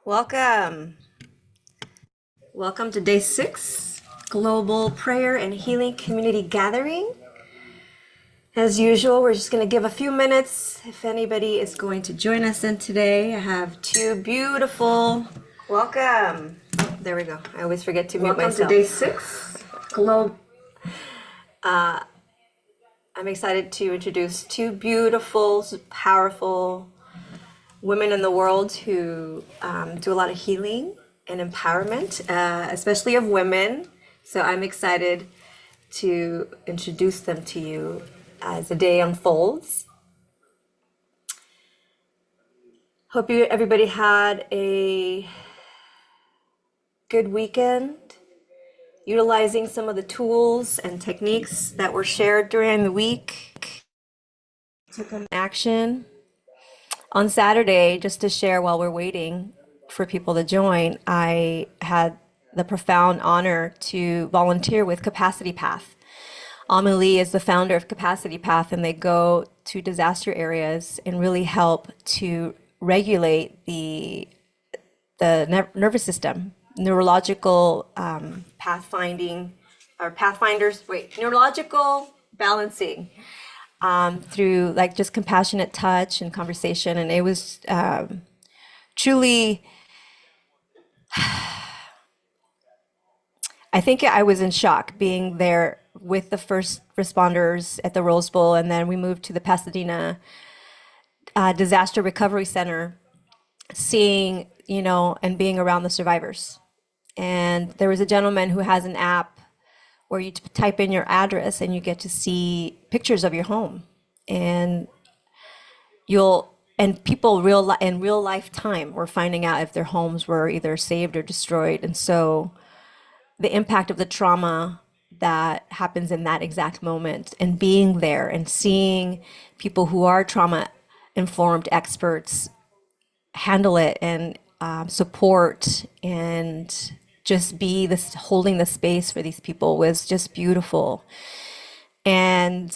Welcome. Welcome to day 6, Global Prayer and Healing Community Gathering. As usual, we're just going to give a few minutes if anybody is going to join us in today. I have two beautiful. Welcome. Oh, there we go. I always forget to mute myself. Welcome to day 6, Global. I'm excited to introduce two beautiful, powerful women in the world who do a lot of healing and empowerment, especially of women. So I'm excited to introduce them to you as the day unfolds. Hope everybody had a good weekend, utilizing some of the tools and techniques that were shared during the week. Took an action. On Saturday, just to share while we're waiting for people to join, I had the profound honor to volunteer with Capacity Path. Amelie is the founder of Capacity Path, and they go to disaster areas and really help to regulate the nervous system, neurological pathfinding, or pathfinders, neurological balancing through like just compassionate touch and conversation. And it was truly, I think I was in shock being there with the first responders at the Rose Bowl. And then we moved to the Pasadena Disaster Recovery Center, seeing, and being around the survivors. And there was a gentleman who has an app where you type in your address and you get to see pictures of your home. And people in real lifetime were finding out if their homes were either saved or destroyed. And so the impact of the trauma that happens in that exact moment, and being there and seeing people who are trauma informed experts handle it and support and just be this holding the space for these people was just beautiful. And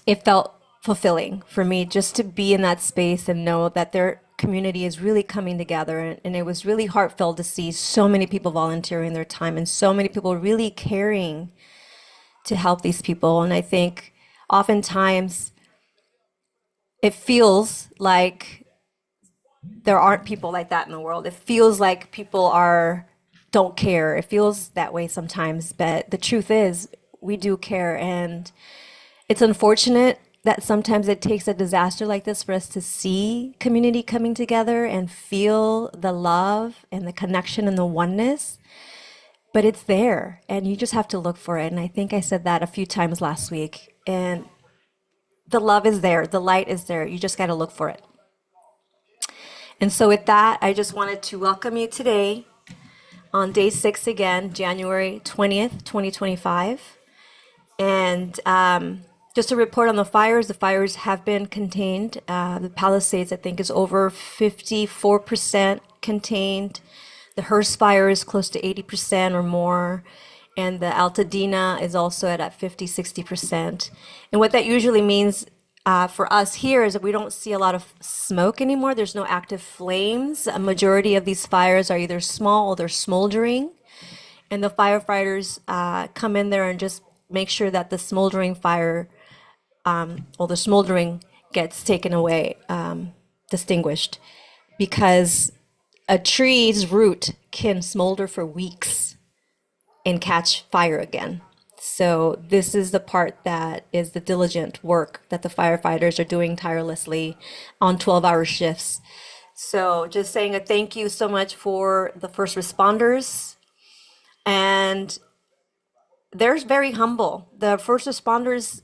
it felt fulfilling for me just to be in that space and know that their community is really coming together. And it was really heartfelt to see so many people volunteering their time and so many people really caring to help these people. And I think oftentimes it feels like there aren't people like that in the world. It feels like people don't care. It feels that way sometimes, but the truth is we do care. And it's unfortunate that sometimes it takes a disaster like this for us to see community coming together and feel the love and the connection and the oneness. But it's there, and you just have to look for it. And I think I said that a few times last week. And the love is there, the light is there. You just got to look for it. And so with that, I just wanted to welcome you today on day 6 again, January 20th, 2025. And just a report on the fires have been contained. The Palisades, I think, is over 54% contained. The Hearst fire is close to 80% or more. And the Altadena is also at 50, 60%. And what that usually means for us here is that we don't see a lot of smoke anymore. There's no active flames. A majority of these fires are either small or they're smoldering. And the firefighters come in there and just make sure that the smoldering fire, the smoldering gets taken away, distinguished. Because a tree's root can smolder for weeks and catch fire again. So this is the part that is the diligent work that the firefighters are doing tirelessly on 12-hour shifts. So just saying a thank you so much for the first responders. And they're very humble. The first responders,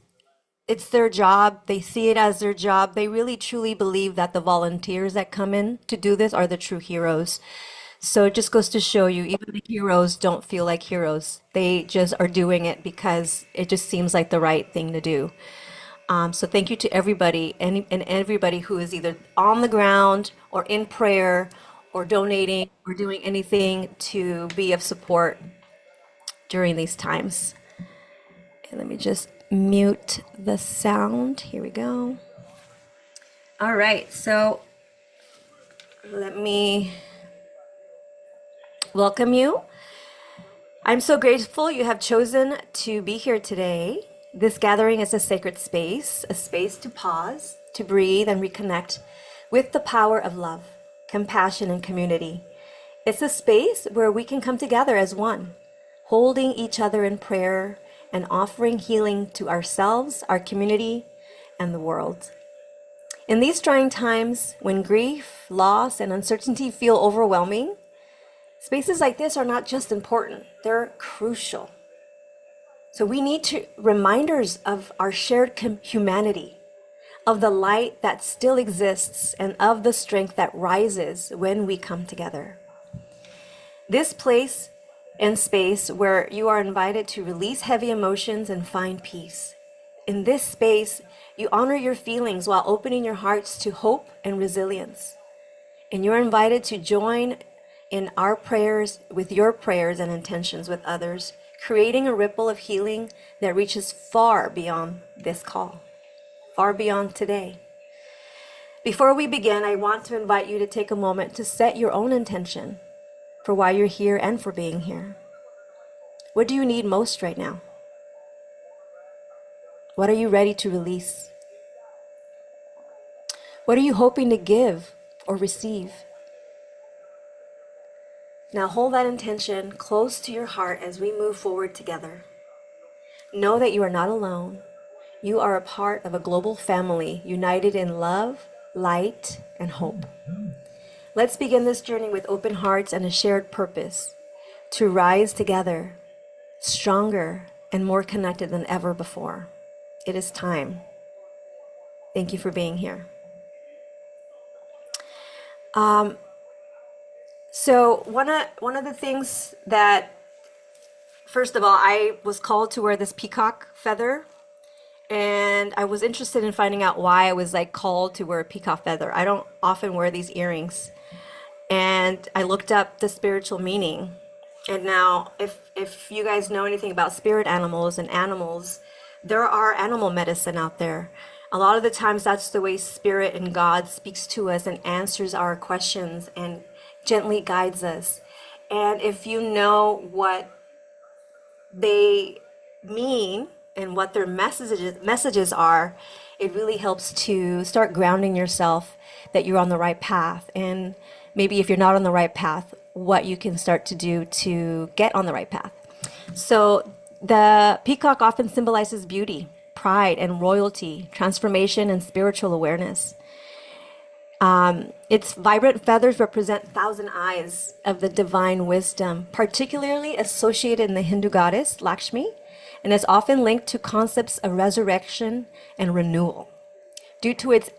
it's their job. They see it as their job. They really truly believe that the volunteers that come in to do this are the true heroes. So it just goes to show you, even the heroes don't feel like heroes. They just are doing it because it just seems like the right thing to do. So thank you to everybody and everybody who is either on the ground or in prayer or donating or doing anything to be of support during these times. And let me just mute the sound. Here we go. All right, so Let me welcome you. I'm so grateful you have chosen to be here today. This gathering is a sacred space, a space to pause, to breathe, and reconnect with the power of love, compassion, and community. It's a space where we can come together as one, holding each other in prayer and offering healing to ourselves, our community, and the world. In these trying times, when grief, loss, and uncertainty feel overwhelming, spaces like this are not just important, they're crucial. So we need reminders of our shared humanity, of the light that still exists, and of the strength that rises when we come together. This place and space where you are invited to release heavy emotions and find peace. In this space, you honor your feelings while opening your hearts to hope and resilience. And you're invited to join in our prayers with your prayers and intentions with others, creating a ripple of healing that reaches far beyond this call, far beyond today. Before we begin, I want to invite you to take a moment to set your own intention for why you're here and for being here. What do you need most right now? What are you ready to release? What are you hoping to give or receive? Now hold that intention close to your heart as we move forward together. Know that you are not alone. You are a part of a global family united in love, light, and hope. Let's begin this journey with open hearts and a shared purpose to rise together, stronger and more connected than ever before. It is time. Thank you for being here. So one of the things that, first of all, I was called to wear this peacock feather, and I was interested in finding out why I was like called to wear a peacock feather. I don't often wear these earrings, and I looked up the spiritual meaning. And now, if you guys know anything about spirit animals and animals, there are animal medicine out there. A lot of the times that's the way spirit and God speaks to us and answers our questions and gently guides us. And if you know what they mean and what their messages are, it really helps to start grounding yourself that you're on the right path. And maybe if you're not on the right path, what you can start to do to get on the right path. So the peacock often symbolizes beauty, pride and royalty, transformation and spiritual awareness. Its vibrant feathers represent 1,000 eyes of the divine wisdom, particularly associated in the Hindu goddess Lakshmi, and is often linked to concepts of resurrection and renewal due to its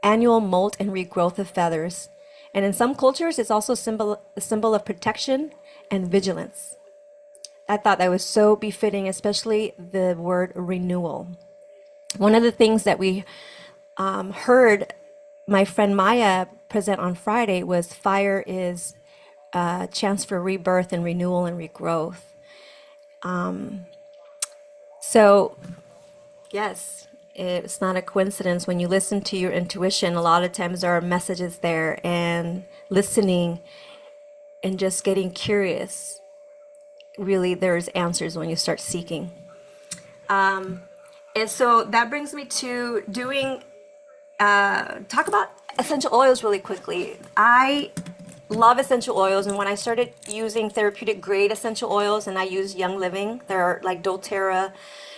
annual molt and regrowth of feathers. And in some cultures, it's also a symbol of protection and vigilance. I thought that was so befitting, especially the word renewal. One of the things that we heard my friend Maya present on Friday was fire is a chance for rebirth and renewal and regrowth. So yes, it's not a coincidence when you listen to your intuition. A lot of times there are messages there, and listening and just getting curious. Really, there's answers when you start seeking. And so that brings me to talk about essential oils really quickly. I love essential oils, and when I started using therapeutic grade essential oils, and I use Young Living, there are like doTERRA,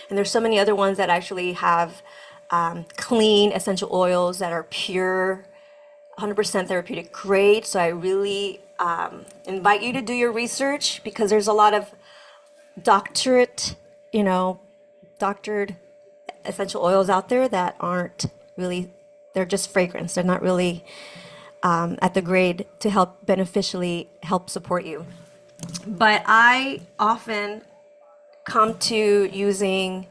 and there's so many other ones that actually have clean essential oils that are pure, 100% therapeutic grade. So I really invite you to do your research, because there's a lot of doctored essential oils out there that aren't really, they're just fragrance. They're not really at the grade to help beneficially help support you. But I often come to using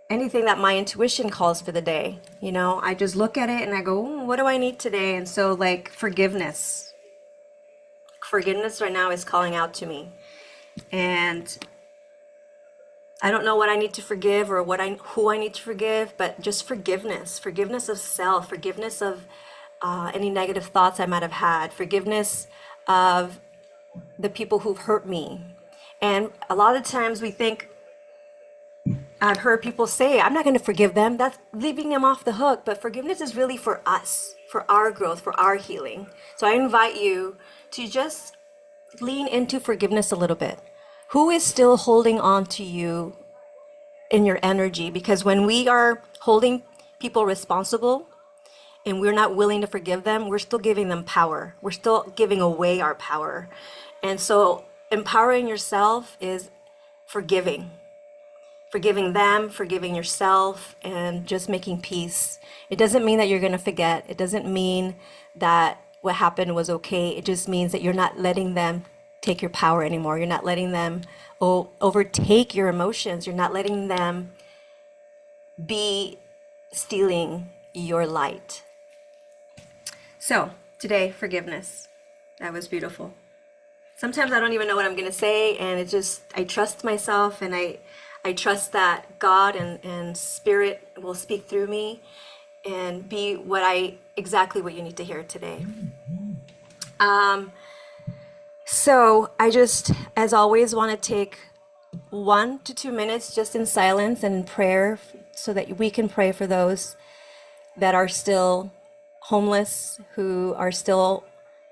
anything that my intuition calls for the day. I just look at it and I go, what do I need today? And so like forgiveness right now is calling out to me. And I don't know what I need to forgive or who I need to forgive, but just forgiveness of self, forgiveness of any negative thoughts I might have had, forgiveness of the people who've hurt me. And a lot of times we think, I've heard people say, I'm not going to forgive them. That's leaving them off the hook. But forgiveness is really for us, for our growth, for our healing. So I invite you to just lean into forgiveness a little bit. Who is still holding on to you in your energy? Because when we are holding people responsible and we're not willing to forgive them, we're still giving them power. We're still giving away our power. And so empowering yourself is forgiving. Forgiving them, forgiving yourself, and just making peace. It doesn't mean that you're going to forget. It doesn't mean that what happened was okay. It just means that you're not letting them take your power anymore. You're not letting them overtake your emotions. You're not letting them be stealing your light. So, today, forgiveness. That was beautiful. Sometimes I don't even know what I'm going to say, and it just, I trust myself, and I trust that God and Spirit will speak through me and be exactly what you need to hear today. So I just, as always, want to take 1 to 2 minutes just in silence and in prayer so that we can pray for those that are still homeless, who are still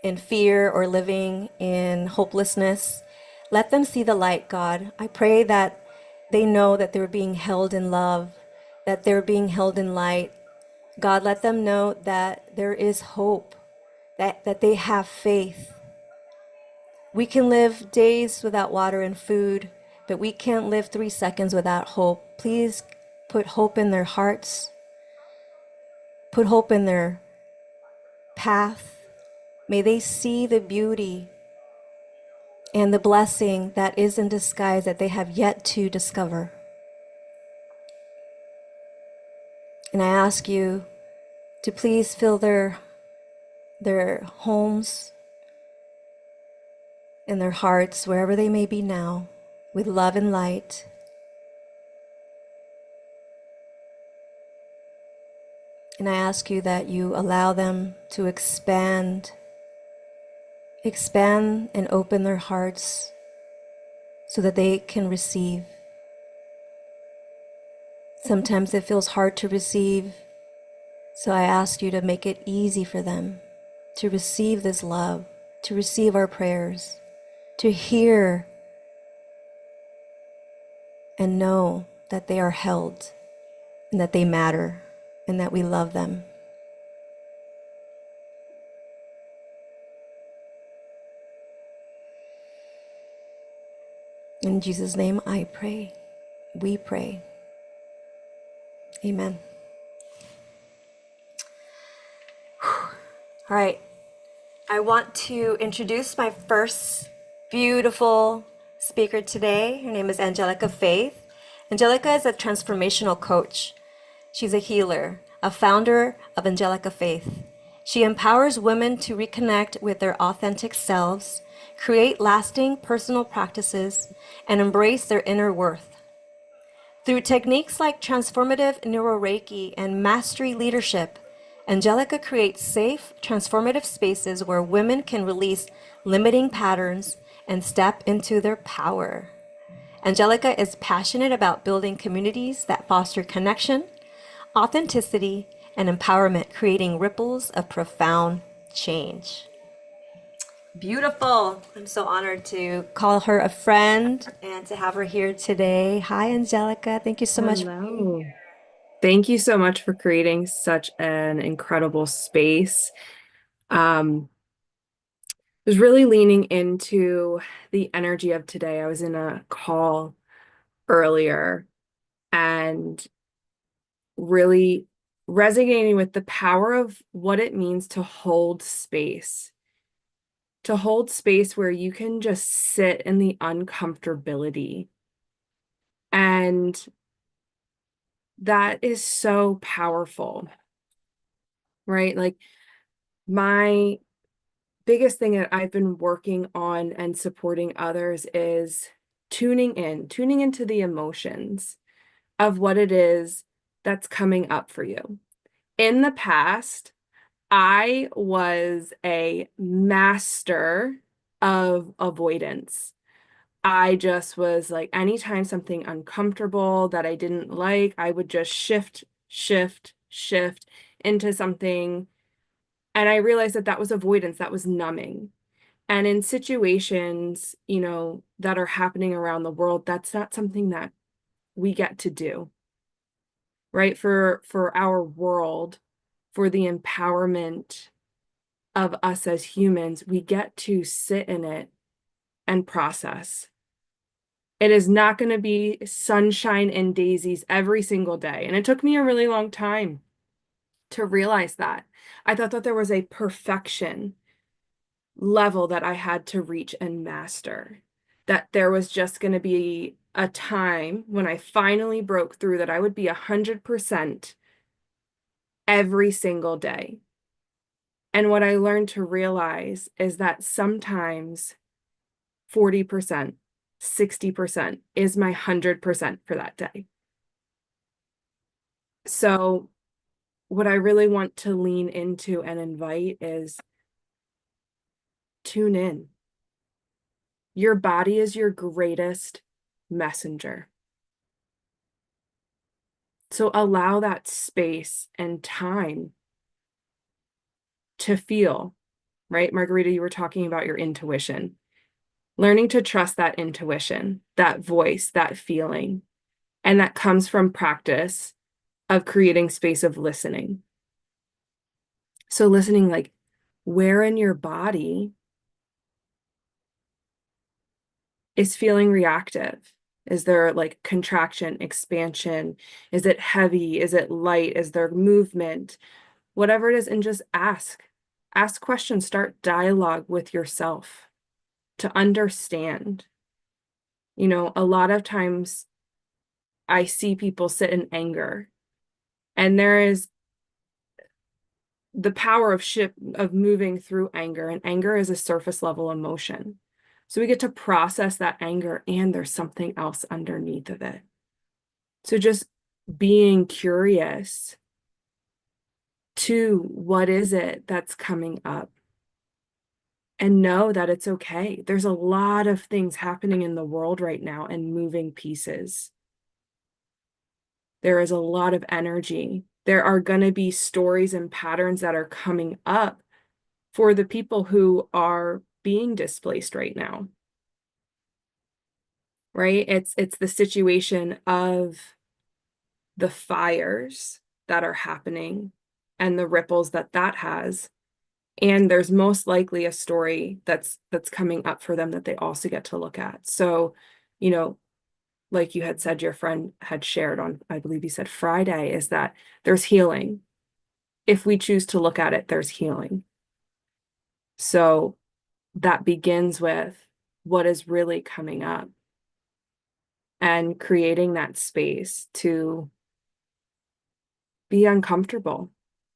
in fear or living in hopelessness. Let them see the light, God. I pray that they know that they're being held in love, that they're being held in light. God, let them know that there is hope, that they have faith. We can live days without water and food, but we can't live 3 seconds without hope. Please put hope in their hearts, put hope in their path. May they see the beauty and the blessing that is in disguise that they have yet to discover. And I ask you to please fill their homes and their hearts, wherever they may be now, with love and light. And I ask you that you allow them to expand and open their hearts so that they can receive. Sometimes it feels hard to receive, so I ask you to make it easy for them to receive this love, to receive our prayers, to hear and know that they are held and that they matter and that we love them. In Jesus' name I pray. We pray. Amen. All right. I want to introduce my first beautiful speaker today. Her name is Angelica Faith. Angelica is a transformational coach. She's a healer, a founder of Angelica Faith. She empowers women to reconnect with their authentic selves, create lasting personal practices, and embrace their inner worth. Through techniques like transformative neuroreiki and mastery leadership, Angelica creates safe, transformative spaces where women can release limiting patterns and step into their power. Angelica is passionate about building communities that foster connection, authenticity, and empowerment, creating ripples of profound change. Beautiful. I'm so honored to call her a friend and to have her here today. Hi, Angelica. Thank you so much. Hello. Thank you so much for creating such an incredible space. Was really leaning into the energy of today. I was in a call earlier and really resonating with the power of what it means to hold space where you can just sit in the uncomfortability. And that is so powerful, right? Like my biggest thing that I've been working on and supporting others is tuning into the emotions of what it is that's coming up for you. In the past, I was a master of avoidance. I just was like, anytime something uncomfortable that I didn't like, I would just shift into something. And I realized that that was avoidance, that was numbing. And in situations, that are happening around the world, that's not something that we get to do, right? For our world, for the empowerment of us as humans, we get to sit in it and process. It is not going to be sunshine and daisies every single day. And it took me a really long time to realize that. I thought that there was a perfection level that I had to reach and master, that there was just going to be a time when I finally broke through that I would be 100% every single day. And what I learned to realize is that sometimes 40%, 60% is my 100% for that day. So what I really want to lean into and invite is tune in. Your body is your greatest messenger. So allow that space and time to feel, right? Margarita, you were talking about your intuition, learning to trust that intuition, that voice, that feeling. And that comes from practice of creating space of listening. So listening, like, where in your body is feeling reactive? Is there like contraction, expansion? Is it heavy? Is it light? Is there movement? Whatever it is, and just ask. Ask questions, start dialogue with yourself to understand. A lot of times I see people sit in anger, and there is the power of moving through anger, and anger is a surface level emotion. So we get to process that anger, and there's something else underneath of it. So just being curious to what is it that's coming up, and know that it's okay. There's a lot of things happening in the world right now and moving pieces. There is a lot of energy. There are going to be stories and patterns that are coming up for the people who are being displaced right now. Right? It's the situation of the fires that are happening and the ripples that has. And there's most likely a story that's coming up for them that they also get to look at. So, like you had said, your friend had shared on, I believe you said Friday, is that there's healing. If we choose to look at it, there's healing. So that begins with what is really coming up and creating that space to be uncomfortable,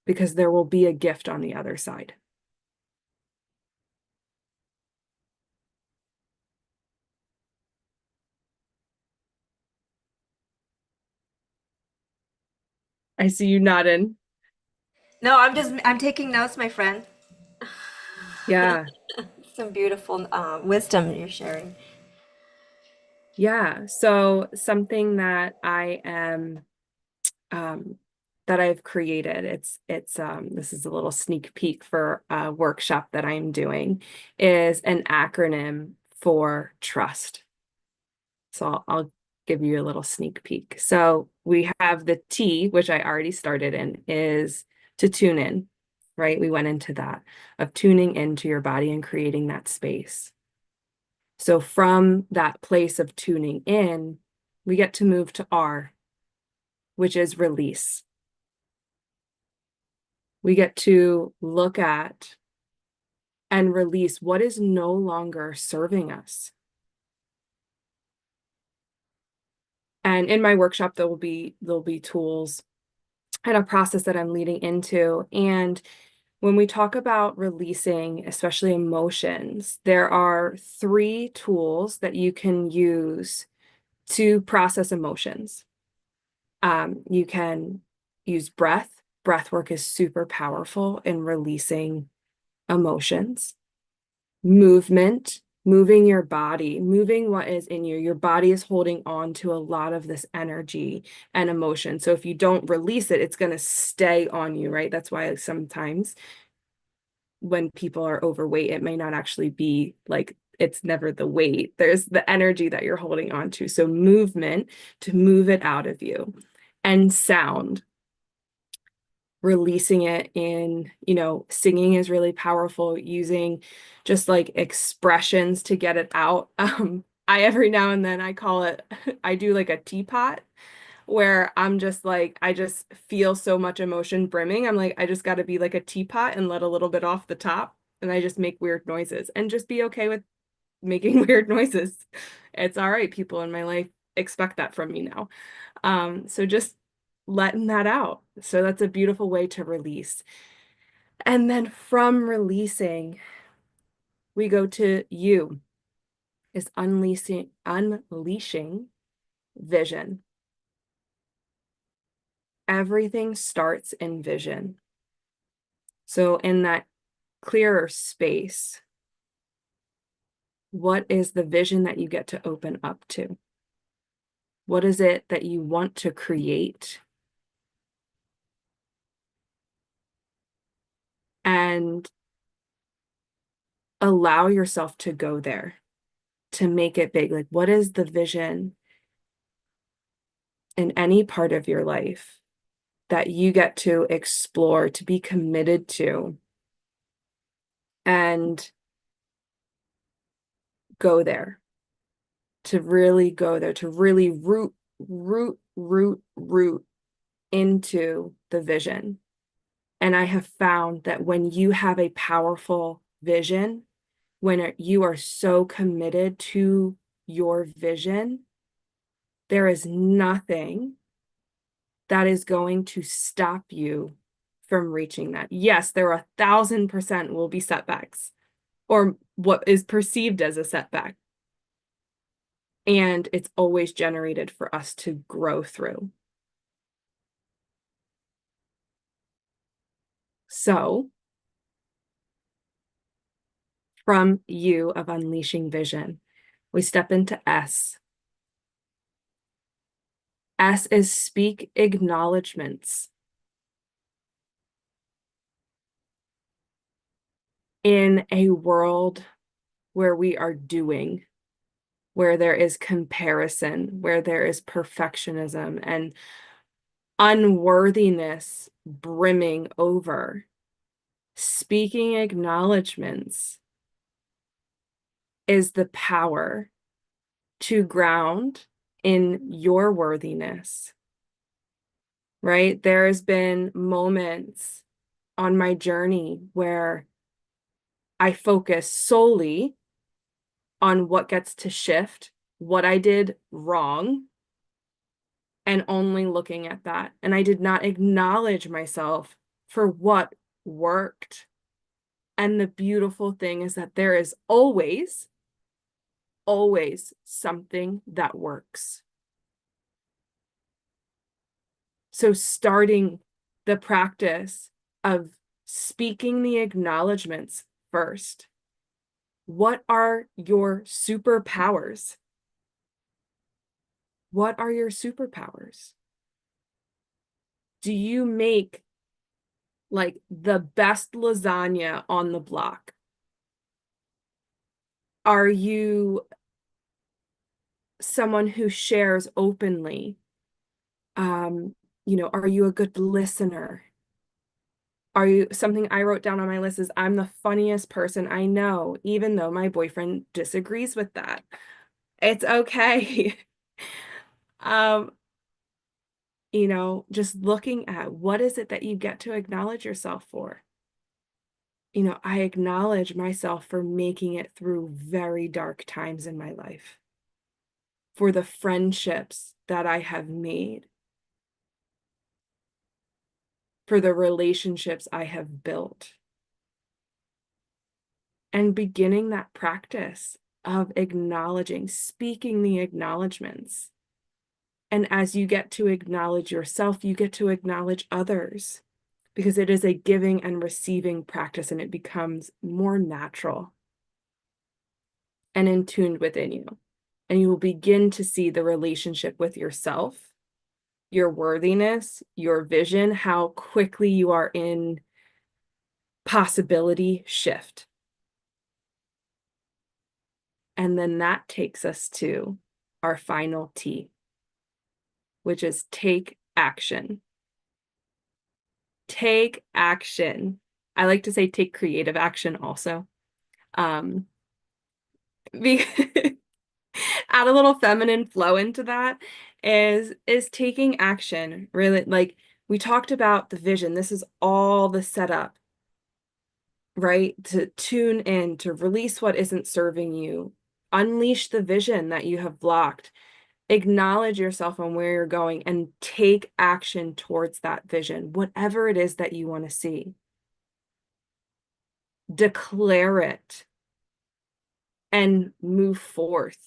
because there will be a gift on the other side. I see you nodding. No, I'm taking notes, my friend. Yeah. Some beautiful wisdom you're sharing. Yeah. So something that I am that I've created, it's this is a little sneak peek for a workshop that I'm doing, is an acronym for trust. So I'll give you a little sneak peek. So we have the T, which I already started in, is to tune in, right? We went into that, of tuning into your body and creating that space. So from that place of tuning in, we get to move to R, which is release. We get to look at and release what is no longer serving us. And in my workshop, there'll be tools and a process that I'm leading into. And when we talk about releasing, especially emotions, there are 3 tools that you can use to process emotions. You can use breath, breath work is super powerful in releasing emotions, movement, moving your body, moving what is in you. Your body is holding on to a lot of this energy and emotion. So if you don't release it, it's going to stay on you, right? That's why sometimes when people are overweight, it may not actually be like, it's never the weight. There's the energy that you're holding on to. So movement to move it out of you, and sound, releasing it in, singing is really powerful, using just like expressions to get it out. I every now and then I call it, I do like a teapot where I'm just like, I just feel so much emotion brimming. I'm like, I just got to be like a teapot and let a little bit off the top. And I just make weird noises and just be okay with making weird noises. It's all right. People in my life expect that from me now. So just letting that out. So that's a beautiful way to release. And then from releasing, we go to you, is unleashing vision. Everything starts in vision. So in that clearer space, what is the vision that you get to open up to? What is it that you want to create? And allow yourself to go there, to make it big. Like, what is the vision in any part of your life that you get to explore, to be committed to, and go there, to really go there, to really root into the vision. And I have found that when you have a powerful vision, when you are so committed to your vision, there is nothing that is going to stop you from reaching that. Yes, there are 1,000% will be setbacks, or what is perceived as a setback. And it's always generated for us to grow through. So, from you of unleashing vision, we step into S. S is speak acknowledgements. In a world where we are doing, where there is comparison, where there is perfectionism and unworthiness brimming over, speaking acknowledgements is the power to ground in your worthiness, right? There's been moments on my journey where I focus solely on what gets to shift, what I did wrong, and only looking at that. And I did not acknowledge myself for what worked. And the beautiful thing is that there is always something that works. So starting the practice of speaking the acknowledgements first. What are your superpowers? What are your superpowers? Do you make like the best lasagna on the block? Are you someone who shares openly? Are you a good listener? Are you, something I wrote down on my list is I'm the funniest person I know, even though my boyfriend disagrees with that. It's okay. um, just looking at what is it that you get to acknowledge yourself for? I acknowledge myself for making it through very dark times in my life, for the friendships that I have made, for the relationships I have built, and beginning that practice of acknowledging, speaking the acknowledgements. And as you get to acknowledge yourself, you get to acknowledge others. because it is a giving and receiving practice, and it becomes more natural and in tune within you. And you will begin to see the relationship with yourself, your worthiness, your vision, how quickly you are in possibility shift. And then that takes us to our final T, which is take action. Take action. I like to say take creative action also. Um, add a little feminine flow into that is taking action. Really, like we talked about the vision. This is all the setup, right? To tune in, to release what isn't serving you, unleash the vision that you have blocked, acknowledge yourself on where you're going, and take action towards that vision, whatever it is that you want to see. Declare it and move forth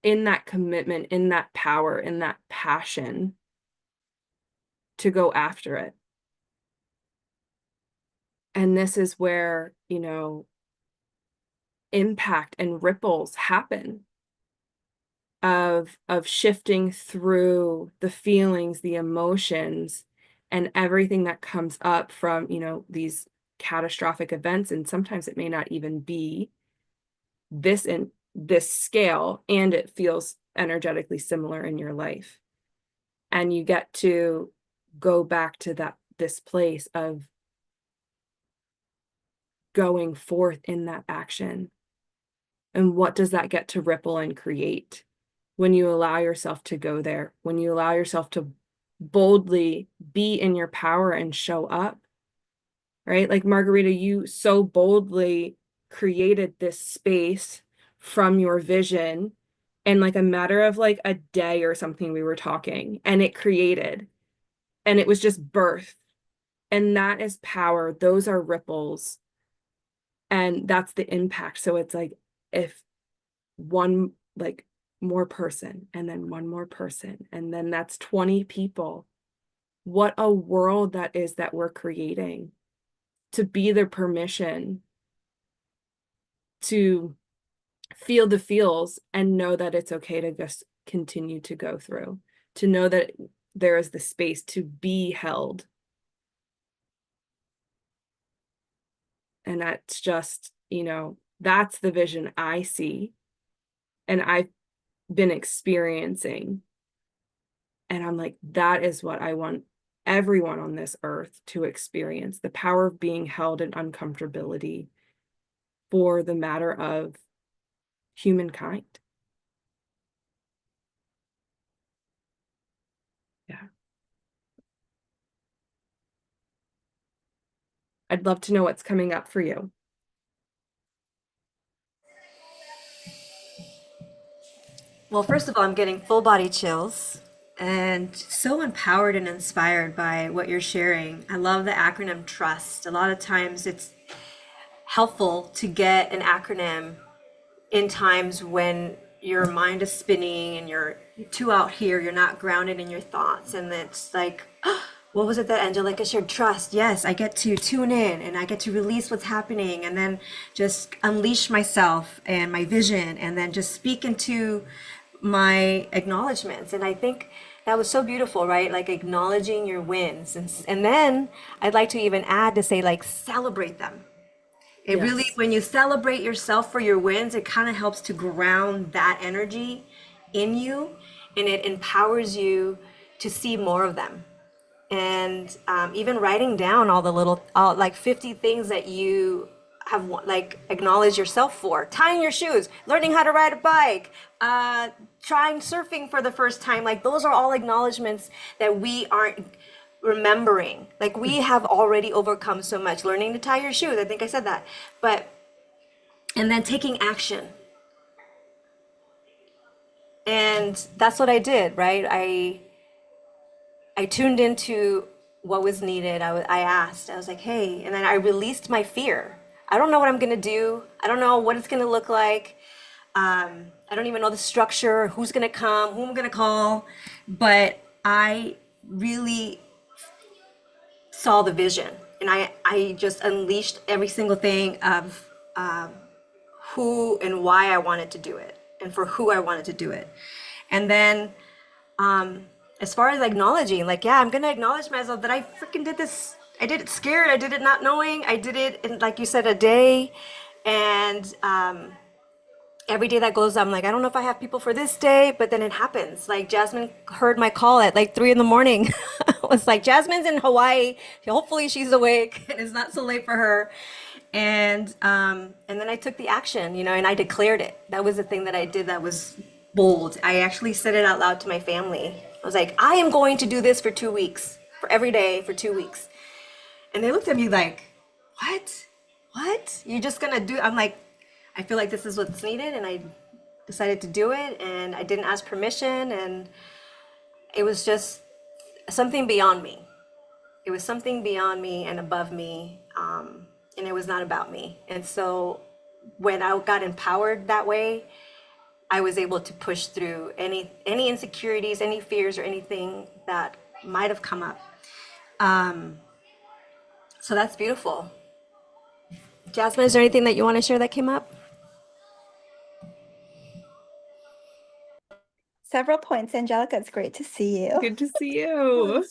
in that commitment, in that power, in that passion to go after it. And this is where, impact and ripples happen of shifting through the feelings, the emotions, and everything that comes up from, these catastrophic events. And sometimes it may not even be this in this scale, and it feels energetically similar in your life. And you get to go back to this place of going forth in that action. And what does that get to ripple and create when you allow yourself to go there, when you allow yourself to boldly be in your power and show up, right? Like Margarita, you so boldly created this space from your vision in like a matter of like a day or something. We were talking, and it created, and it was just birth. And that is power. Those are ripples. And that's the impact. So it's like, if one like more person, and then one more person, and then that's 20 people, what a world that is that we're creating, to be the permission to feel the feels and know that it's okay to just continue to go through, to know that there is the space to be held. And that's just, that's the vision I see and I've been experiencing. And I'm like, that is what I want everyone on this earth to experience, the power of being held in uncomfortability for the matter of humankind. Yeah. I'd love to know what's coming up for you. Well, first of all, I'm getting full body chills and so empowered and inspired by what you're sharing. I love the acronym TRUST. A lot of times it's helpful to get an acronym in times when your mind is spinning and you're too out here, you're not grounded in your thoughts. And it's like, what was it that Angelica shared? Trust. Yes, I get to tune in and I get to release what's happening and then just unleash myself and my vision and then just speak into my acknowledgments. And I think that was so beautiful, right? Like acknowledging your wins. And then I'd like to even add to say, like, celebrate them. It really, Yes. when you celebrate yourself for your wins, it kind of helps to ground that energy in you and it empowers you to see more of them. And even writing down all the little, like 50 things that you have like acknowledged yourself for, tying your shoes, learning how to ride a bike, trying surfing for the first time. Like those are all acknowledgments that we aren't remembering. Like we have already overcome so much. Learning to tie your shoes, I think I said that. But, and then taking action. And that's what I did, right? I tuned into what was needed. I asked, I was like, hey, and then I released my fear. I don't know what I'm going to do. I don't know what it's going to look like. I don't even know the structure, who's going to come, who I'm going to call. But I really saw the vision, and I just unleashed every single thing of who and why I wanted to do it and for who I wanted to do it. And then as far as acknowledging, like, yeah, I'm gonna acknowledge myself that I freaking did this. I did it scared. I did it not knowing. I did it in, like you said, a day. And every day that goes, I'm like, I don't know if I have people for this day, but then it happens. Like Jasmine heard my call at like 3 in the morning. I was like, Jasmine's in Hawaii. Hopefully she's awake and it's not so late for her. And then I took the action, and I declared it. That was the thing that I did that was bold. I actually said it out loud to my family. I was like, I am going to do this for 2 weeks, for every day for 2 weeks. And they looked at me like, what? What? You're just gonna do? I'm like, I feel like this is what's needed, and I decided to do it, and I didn't ask permission, and it was just something beyond me. It was something beyond me and above me, and it was not about me. And so when I got empowered that way, I was able to push through any insecurities, any fears, or anything that might have come up. So that's beautiful. Jasmine, is there anything that you want to share that came up? Several points, Angelica. It's great to see you. Good to see you.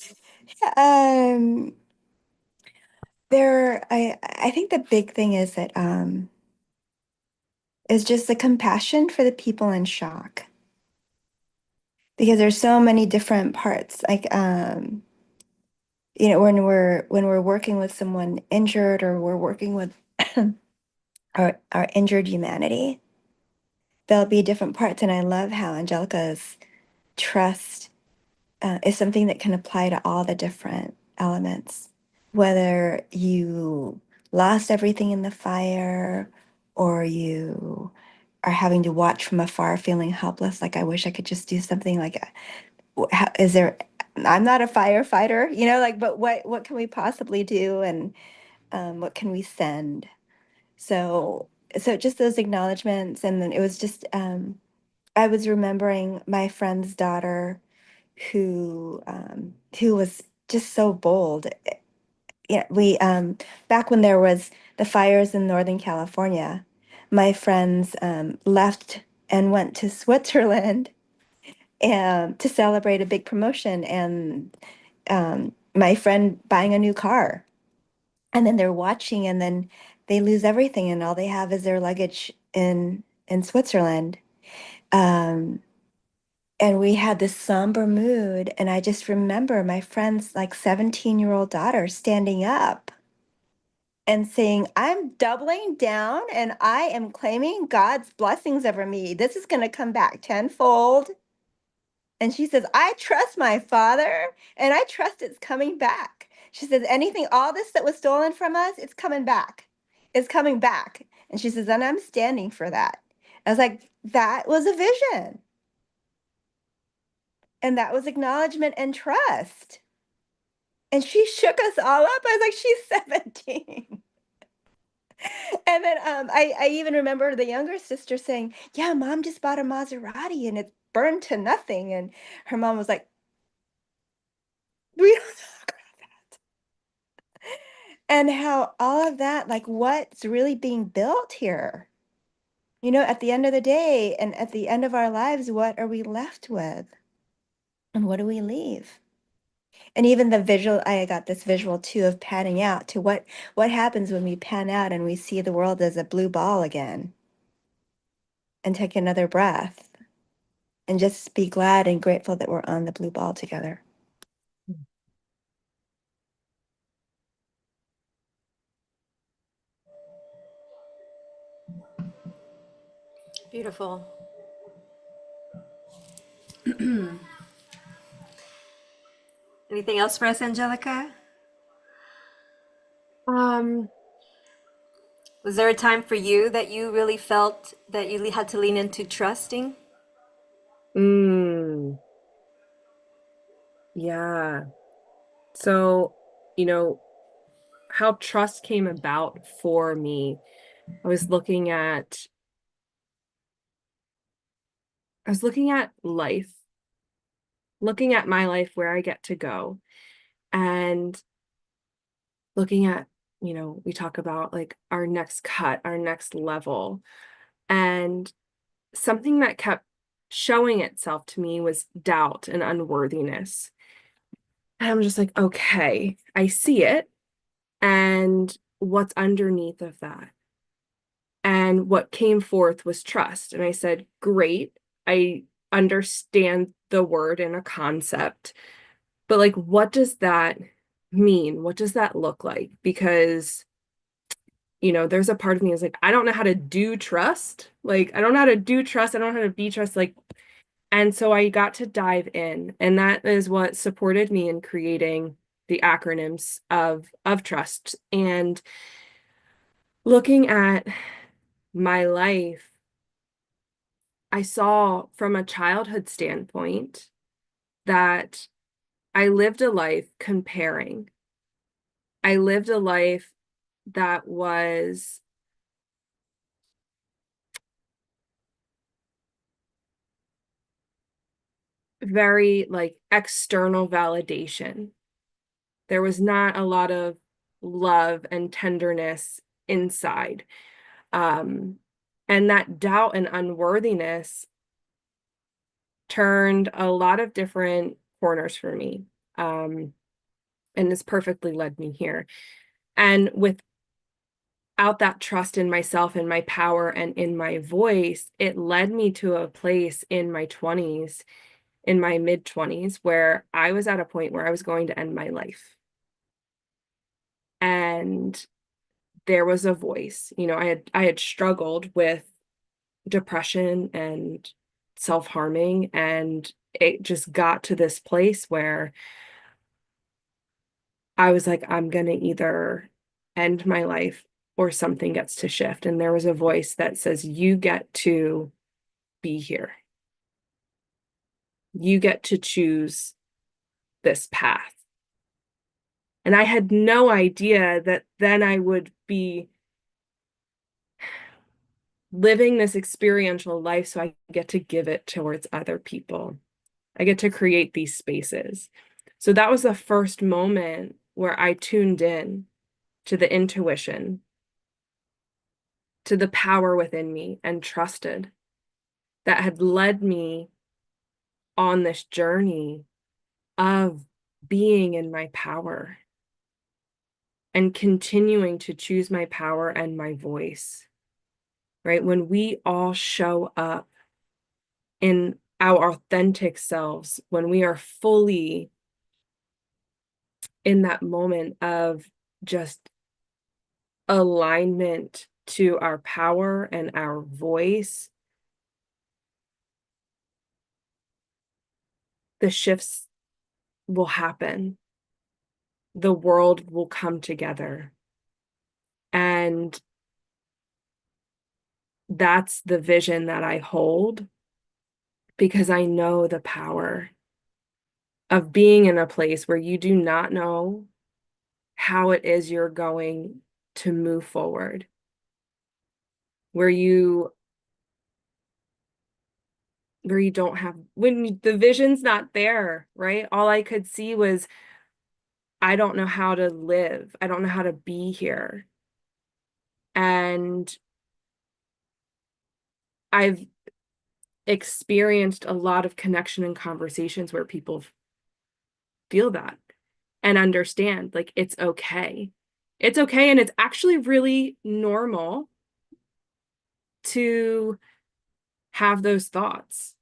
Um, I think the big thing is that is just the compassion for the people in shock. Because there's so many different parts. Like when we're working with someone injured, or we're working with our injured humanity, there'll be different parts. And I love how Angelica's trust is something that can apply to all the different elements, whether you lost everything in the fire, or you are having to watch from afar feeling helpless, like I wish I could just do something. Like is there, I'm not a firefighter, like, but what can we possibly do, and what can we send? So just those acknowledgments. And then it was just I was remembering my friend's daughter, who was just so bold. Yeah, we back when there was the fires in Northern California, my friends left and went to Switzerland to celebrate a big promotion, and my friend buying a new car, and then they're watching, and then they lose everything, and all they have is their luggage in Switzerland. Um, and we had this somber mood, and I just remember my friend's like 17-year-old daughter standing up and saying, I'm doubling down and I am claiming God's blessings over me. This is going to come back tenfold. And she says, I trust my father, and I trust it's coming back. She says, anything, all this that was stolen from us, it's coming back. It's coming back. And she says, and I'm standing for that. I was like, that was a vision. And that was acknowledgement and trust. And she shook us all up. I was like, she's 17. And then I even remember the younger sister saying, yeah, mom just bought a Maserati and it's burned to nothing. And her mom was like, we don't talk about that. And how all of that, like what's really being built here? At the end of the day and at the end of our lives, what are we left with? And what do we leave? And even the visual, I got this visual too of panning out to what happens when we pan out and we see the world as a blue ball again, and take another breath and just be glad and grateful that we're on the blue ball together. Beautiful. Anything else for us, Angelica? Um, Was there a time for you that you really felt that you had to lean into trusting? mm, yeah. So, you know, how trust came about for me, I was looking at life, looking at my life, where I get to go. And looking at, we talk about like our next cut, our next level. And something that kept showing itself to me was doubt and unworthiness. And I'm just like, okay, I see it. And what's underneath of that? And what came forth was trust. And I said, great, I understand the word and a concept, but like, what does that mean? What does that look like? Because, there's a part of me is like, I don't know how to do trust. Like, I don't know how to do trust. I don't know how to be trust. Like, and so I got to dive in, and that is what supported me in creating the acronyms of trust. And looking at my life, I saw from a childhood standpoint that I lived a life comparing. I lived a life that was very like external validation. There was not a lot of love and tenderness inside. And that doubt and unworthiness turned a lot of different corners for me. And this perfectly led me here. And without that trust in myself and my power and in my voice, it led me to a place in my 20s, in my mid 20s, where I was at a point where I was going to end my life. And there was a voice. I had struggled with depression and self-harming, and it just got to this place where I was like, I'm gonna either end my life or something gets to shift. And there was a voice that says, you get to be here. You get to choose this path. And I had no idea that then I would be living this experiential life so I get to give it towards other people. I get to create these spaces. So that was the first moment where I tuned in to the intuition, to the power within me, and trusted that had led me on this journey of being in my power and continuing to choose my power and my voice, right? When we all show up in our authentic selves, when we are fully in that moment of just alignment to our power and our voice, the shifts will happen. The world will come together. And that's the vision that I hold, because I know the power of being in a place where you do not know how it is you're going to move forward, where you don't have, when the vision's not there, right? All I could see was, I don't know how to live. I don't know how to be here. And I've experienced a lot of connection and conversations where people feel that and understand, like, it's okay. It's okay. And it's actually really normal to have those thoughts.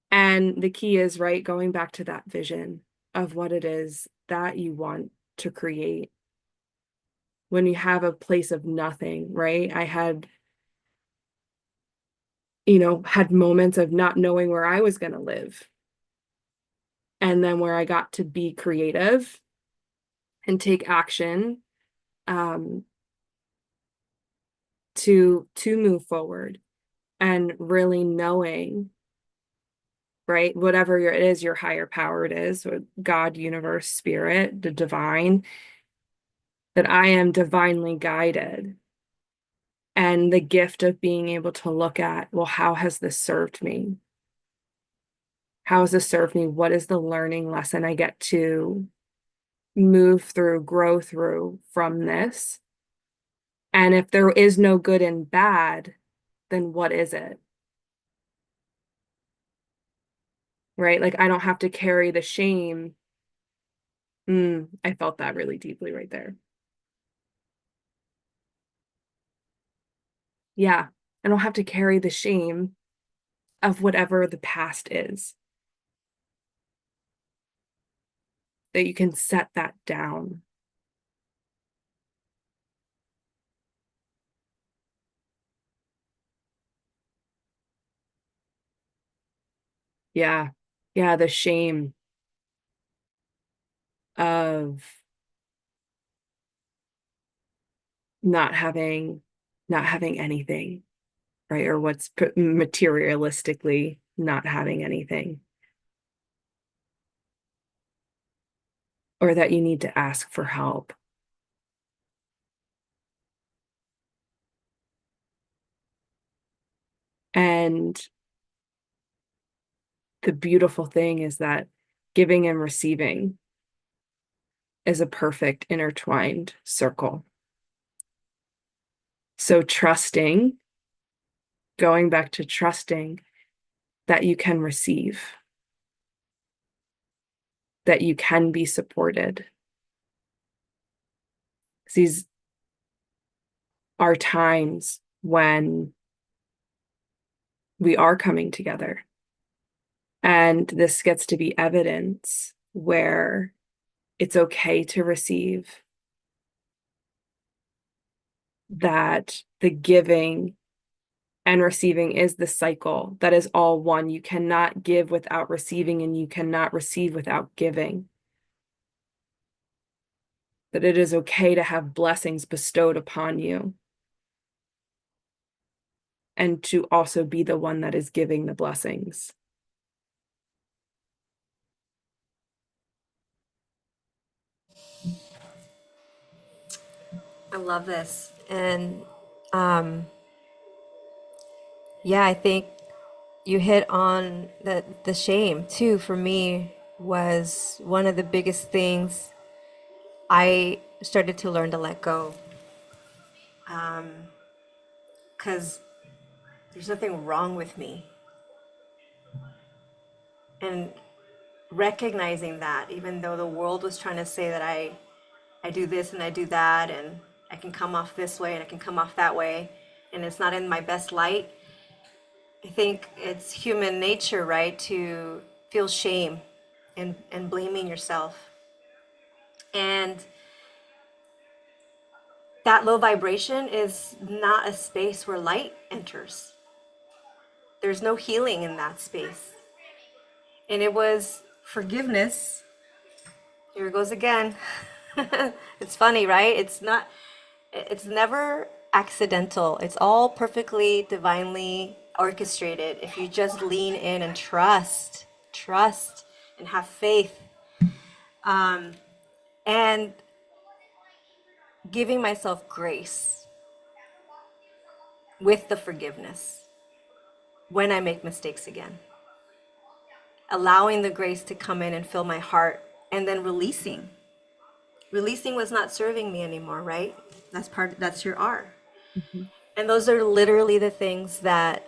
And the key is, right, going back to that vision of what it is that you want to create. When you have a place of nothing, right? I had, had moments of not knowing where I was going to live. And then where I got to be creative and take action to move forward, and really knowing, right, whatever it is, your higher power it is, or God, universe, spirit, the divine, that I am divinely guided. And the gift of being able to look at, well, how has this served me? How has this served me? What is the learning lesson I get to move through, grow through from this. And if there is no good and bad, then what is it? Right? Like, I don't have to carry the shame. I felt that really deeply right there. Yeah, I don't have to carry the shame of whatever the past is. That you can set that down. Yeah. Yeah, the shame of not having anything, right? Or what's materialistically not having anything. Or that you need to ask for help. And the beautiful thing is that giving and receiving is a perfect intertwined circle. So trusting, going back to trusting that you can receive, that you can be supported. These are times when we are coming together. And this gets to be evidence where it's okay to receive, that the giving and receiving is the cycle that is all one. You cannot give without receiving, and you cannot receive without giving. That it is okay to have blessings bestowed upon you and to also be the one that is giving the blessings. I love this. And yeah, I think you hit on the shame too. For me, was one of the biggest things I started to learn to let go. Because there's nothing wrong with me. And recognizing that, even though the world was trying to say that I do this and I do that, and I can come off this way and I can come off that way, and it's not in my best light. I think it's human nature, right, to feel shame and blaming yourself. And that low vibration is not a space where light enters. There's no healing in that space. And it was forgiveness. Here it goes again. It's funny, right? It's never accidental. It's all perfectly divinely orchestrated if you just lean in and trust and have faith. And giving myself grace with the forgiveness when I make mistakes again. Allowing the grace to come in and fill my heart, and then releasing. Releasing was not serving me anymore, right? That's your R. Mhm. And those are literally the things that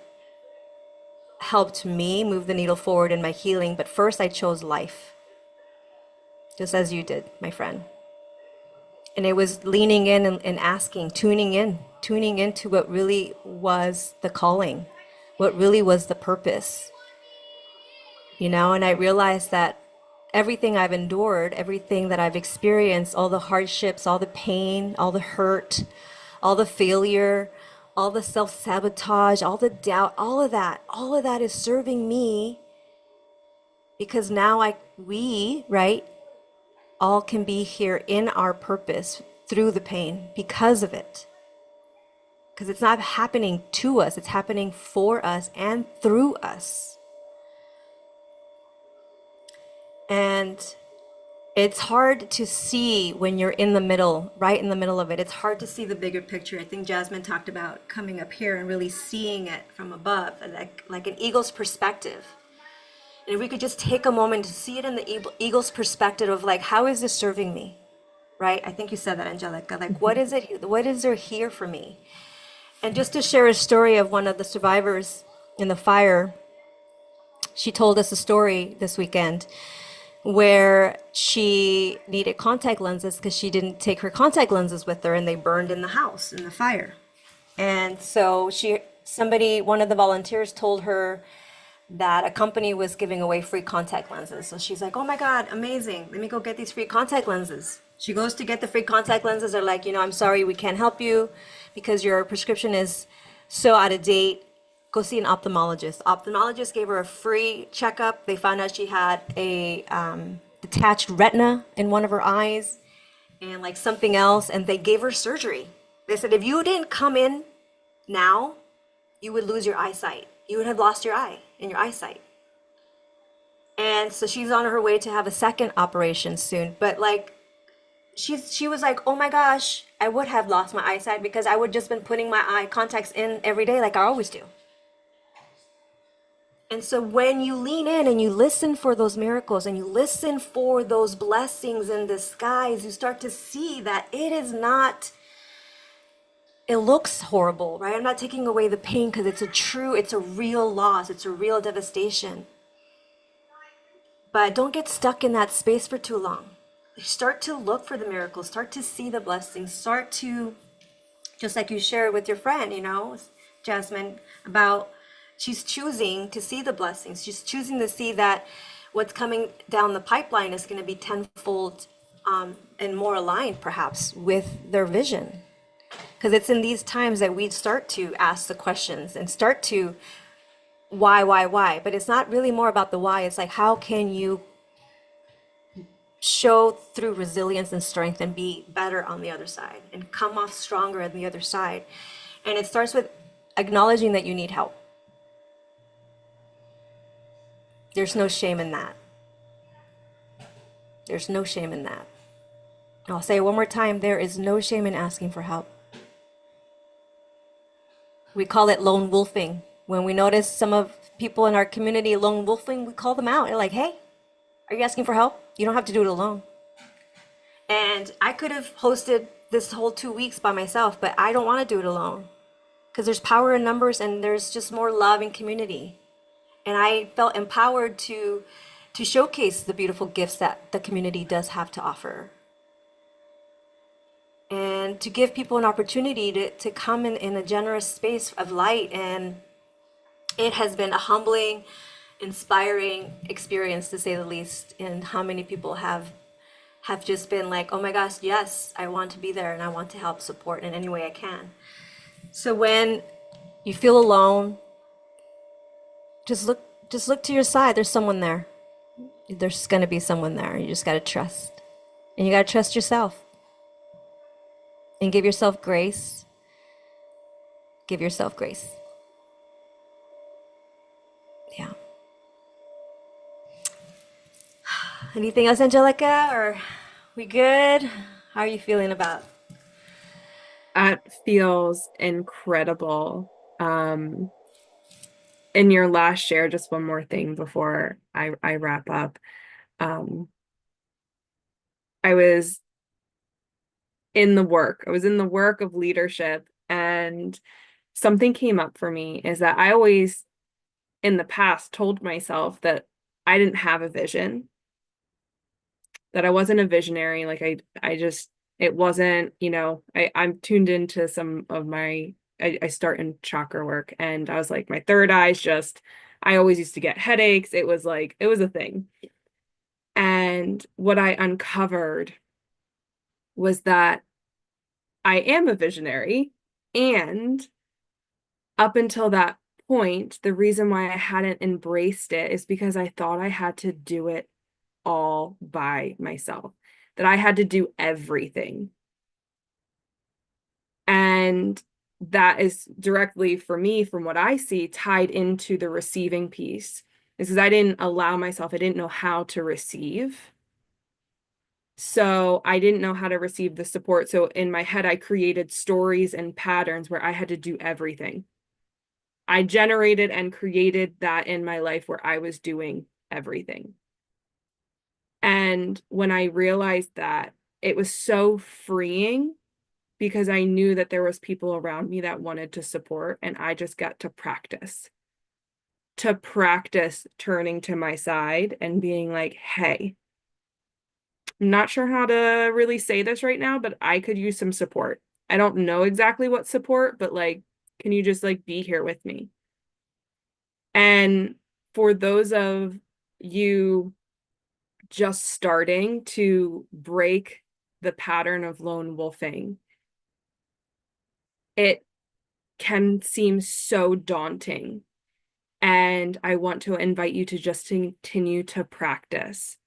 helped me move the needle forward in my healing. But first, I chose life, just as you did, my friend. And it was leaning in and asking, tuning into what really was the calling, what really was the purpose, And I realized that everything I've endured, everything that I've experienced, all the hardships, all the pain, all the hurt, all the failure, all the self-sabotage, all the doubt, all of that is serving me because now we, right, all can be here in our purpose through the pain because of it. Because it's not happening to us, it's happening for us and through us. And it's hard to see when you're in the middle, right in the middle of it. It's hard to see the bigger picture. I think Jasmine talked about coming up here and really seeing it from above, like an eagle's perspective. And if we could just take a moment to see it in the eagle's perspective of like, how is this serving me? Right? I think you said that, Angelica. Like, what is it? What is there here for me? And just to share a story of one of the survivors in the fire, she told us a story this weekend where she needed contact lenses because she didn't take her contact lenses with her and they burned in the house in the fire. And so one of the volunteers told her that a company was giving away free contact lenses. So she's like, oh my God, amazing. Let me go get these free contact lenses. She goes to get the free contact lenses. They're like, I'm sorry, we can't help you because your prescription is so out of date. Go see an ophthalmologist. Ophthalmologist gave her a free checkup. They found out she had a detached retina in one of her eyes and like something else. And they gave her surgery. They said, if you didn't come in now, you would lose your eyesight. You would have lost your eye and your eyesight. And so she's on her way to have a second operation soon. But like, she was like, oh my gosh, I would have lost my eyesight because I would just been putting my eye contacts in every day like I always do. And so when you lean in and you listen for those miracles and you listen for those blessings in disguise, you start to see that it looks horrible, right? I'm not taking away the pain because it's a real loss. It's a real devastation. But don't get stuck in that space for too long. Start to look for the miracles, start to see the blessings, start to, just like you shared with your friend, Jasmine, about she's choosing to see the blessings. She's choosing to see that what's coming down the pipeline is going to be tenfold and more aligned, perhaps, with their vision. Because it's in these times that we start to ask the questions and start to why? But it's not really more about the why. It's like, how can you show through resilience and strength and be better on the other side and come off stronger on the other side? And it starts with acknowledging that you need help. There's no shame in that. There's no shame in that. I'll say it one more time. There is no shame in asking for help. We call it lone wolfing. When we notice some of people in our community lone wolfing, we call them out. They're like, hey, are you asking for help? You don't have to do it alone. And I could have hosted this whole 2 weeks by myself, but I don't want to do it alone because there's power in numbers and there's just more love in community. And I felt empowered to showcase the beautiful gifts that the community does have to offer. And to give people an opportunity to come in a generous space of light. And it has been a humbling, inspiring experience, to say the least, and how many people have just been like, oh my gosh, yes, I want to be there and I want to help support in any way I can. So when you feel alone, just look to your side. There's someone there. There's going to be someone there. You just got to trust. And you got to trust yourself. And give yourself grace. Give yourself grace. Yeah. Anything else, Angelica? Or we good? How are you feeling about? That feels incredible. In your last share, just one more thing before I wrap up. I was in the work of leadership, and something came up for me is that I always in the past told myself that I didn't have a vision, that I wasn't a visionary. Like it wasn't, I'm tuned into some of I start in chakra work, and I was like, my third eye's I always used to get headaches. It was a thing. And what I uncovered was that I am a visionary. And up until that point, the reason why I hadn't embraced it is because I thought I had to do it all by myself, that I had to do everything. And that is directly, for me, from what I see, tied into the receiving piece. Is because I didn't know how to receive. So I didn't know how to receive the support. So in my head, I created stories and patterns where I had to do everything. I generated and created that in my life where I was doing everything. And when I realized that, it was so freeing because I knew that there was people around me that wanted to support, and I just got to practice turning to my side and being like, hey, I'm not sure how to really say this right now, but I could use some support. I don't know exactly what support, but like, can you just like be here with me? And for those of you just starting to break the pattern of lone wolfing, it can seem so daunting. And I want to invite you to just continue to practice.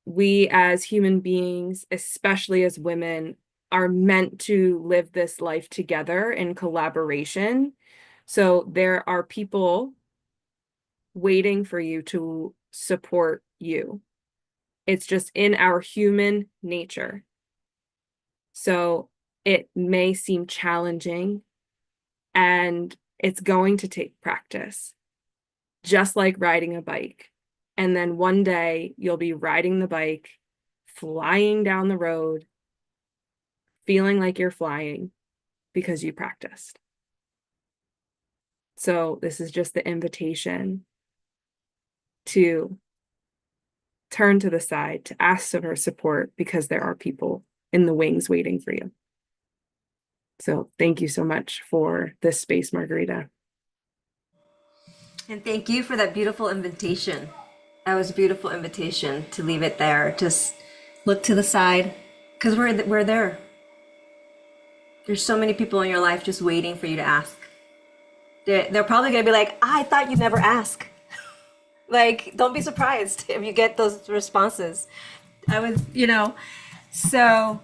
We as human beings, especially as women, are meant to live this life together in collaboration. So there are people waiting for you to support you. It's just in our human nature. So it may seem challenging, and it's going to take practice, just like riding a bike. And then one day you'll be riding the bike, flying down the road, feeling like you're flying because you practiced. So this is just the invitation to turn to the side, to ask for support, because there are people in the wings waiting for you. So thank you so much for this space, Margarita. And thank you for that beautiful invitation. That was a beautiful invitation to leave it there. Just look to the side, because we're there. There's so many people in your life just waiting for you to ask. They're probably going to be like, I thought you'd never ask. Like, don't be surprised if you get those responses. I was, so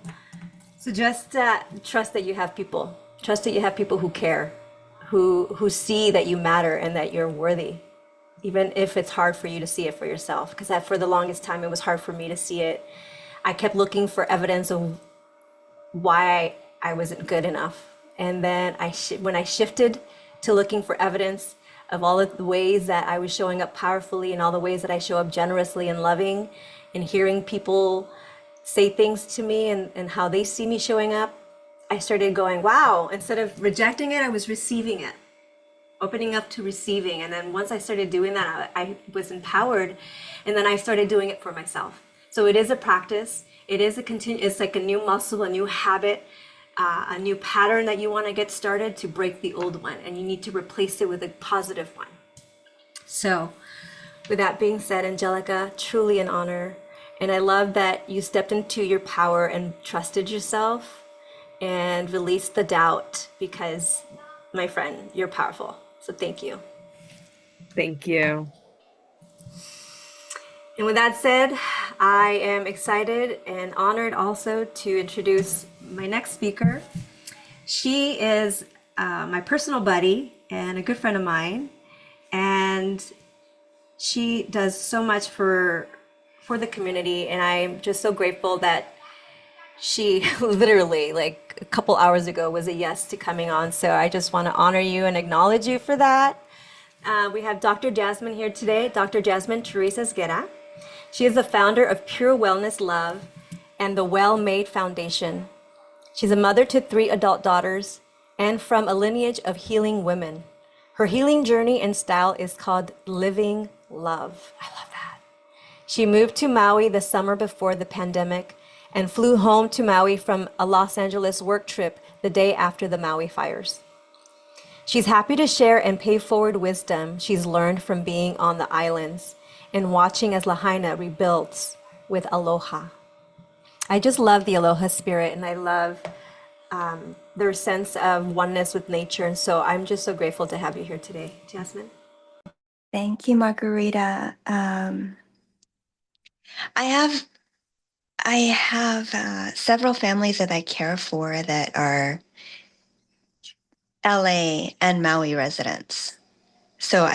just trust that you have people. Trust that you have people who care, who see that you matter and that you're worthy, even if it's hard for you to see it for yourself. Because for the longest time, it was hard for me to see it. I kept looking for evidence of why I wasn't good enough. And then when I shifted to looking for evidence of all of the ways that I was showing up powerfully and all the ways that I show up generously and loving, and hearing people say things to me and how they see me showing up, I started going, wow, instead of rejecting it, I was receiving it, opening up to receiving. And then once I started doing that, I was empowered, and then I started doing it for myself. So it is a practice. It is it's like a new muscle, a new habit, a new pattern that you want to get started to break the old one, and you need to replace it with a positive one. So with that being said, Angelica, truly an honor. And I love that you stepped into your power and trusted yourself and released the doubt, because, my friend, you're powerful. So thank you. Thank you. And with that said, I am excited and honored also to introduce my next speaker. She is my personal buddy and a good friend of mine. And she does so much for the community. And I'm just so grateful that she literally, like a couple hours ago, was a yes to coming on. So I just want to honor you and acknowledge you for that. We have Dr. Jasmine here today, Dr. Jasmine Teresa Esguerra. She is the founder of Pure Wellness Love and the Well Made Foundation. She's a mother to 3 adult daughters and from a lineage of healing women. Her healing journey and style is called Living Love. I love that. She moved to Maui the summer before the pandemic and flew home to Maui from a Los Angeles work trip the day after the Maui fires. She's happy to share and pay forward wisdom she's learned from being on the islands and watching as Lahaina rebuilds with aloha. I just love the aloha spirit, and I love their sense of oneness with nature. And so I'm just so grateful to have you here today, Jasmine. Thank you, Margarita. I have several families that I care for that are LA and Maui residents. So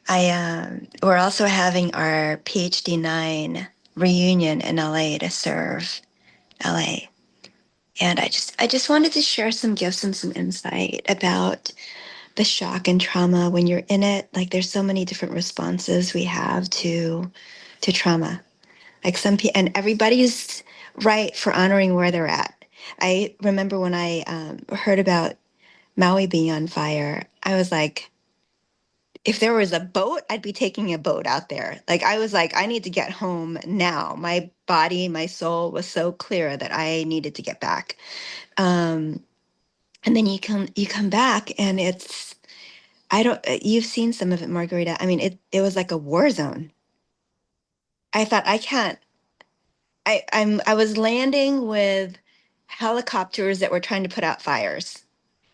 we're also having our PhD 9 reunion in LA to serve LA. And I just wanted to share some gifts and some insight about the shock and trauma when you're in it. Like there's so many different responses we have to trauma. Like and everybody's right for honoring where they're at. I remember when I heard about Maui being on fire, I was like, if there was a boat, I'd be taking a boat out there. Like I was like, I need to get home now. My body, my soul was so clear that I needed to get back. Um, and then you come back and it's I don't you've seen some of it, Margarita. I mean, it was like a war zone. I thought I can't I was landing with helicopters that were trying to put out fires.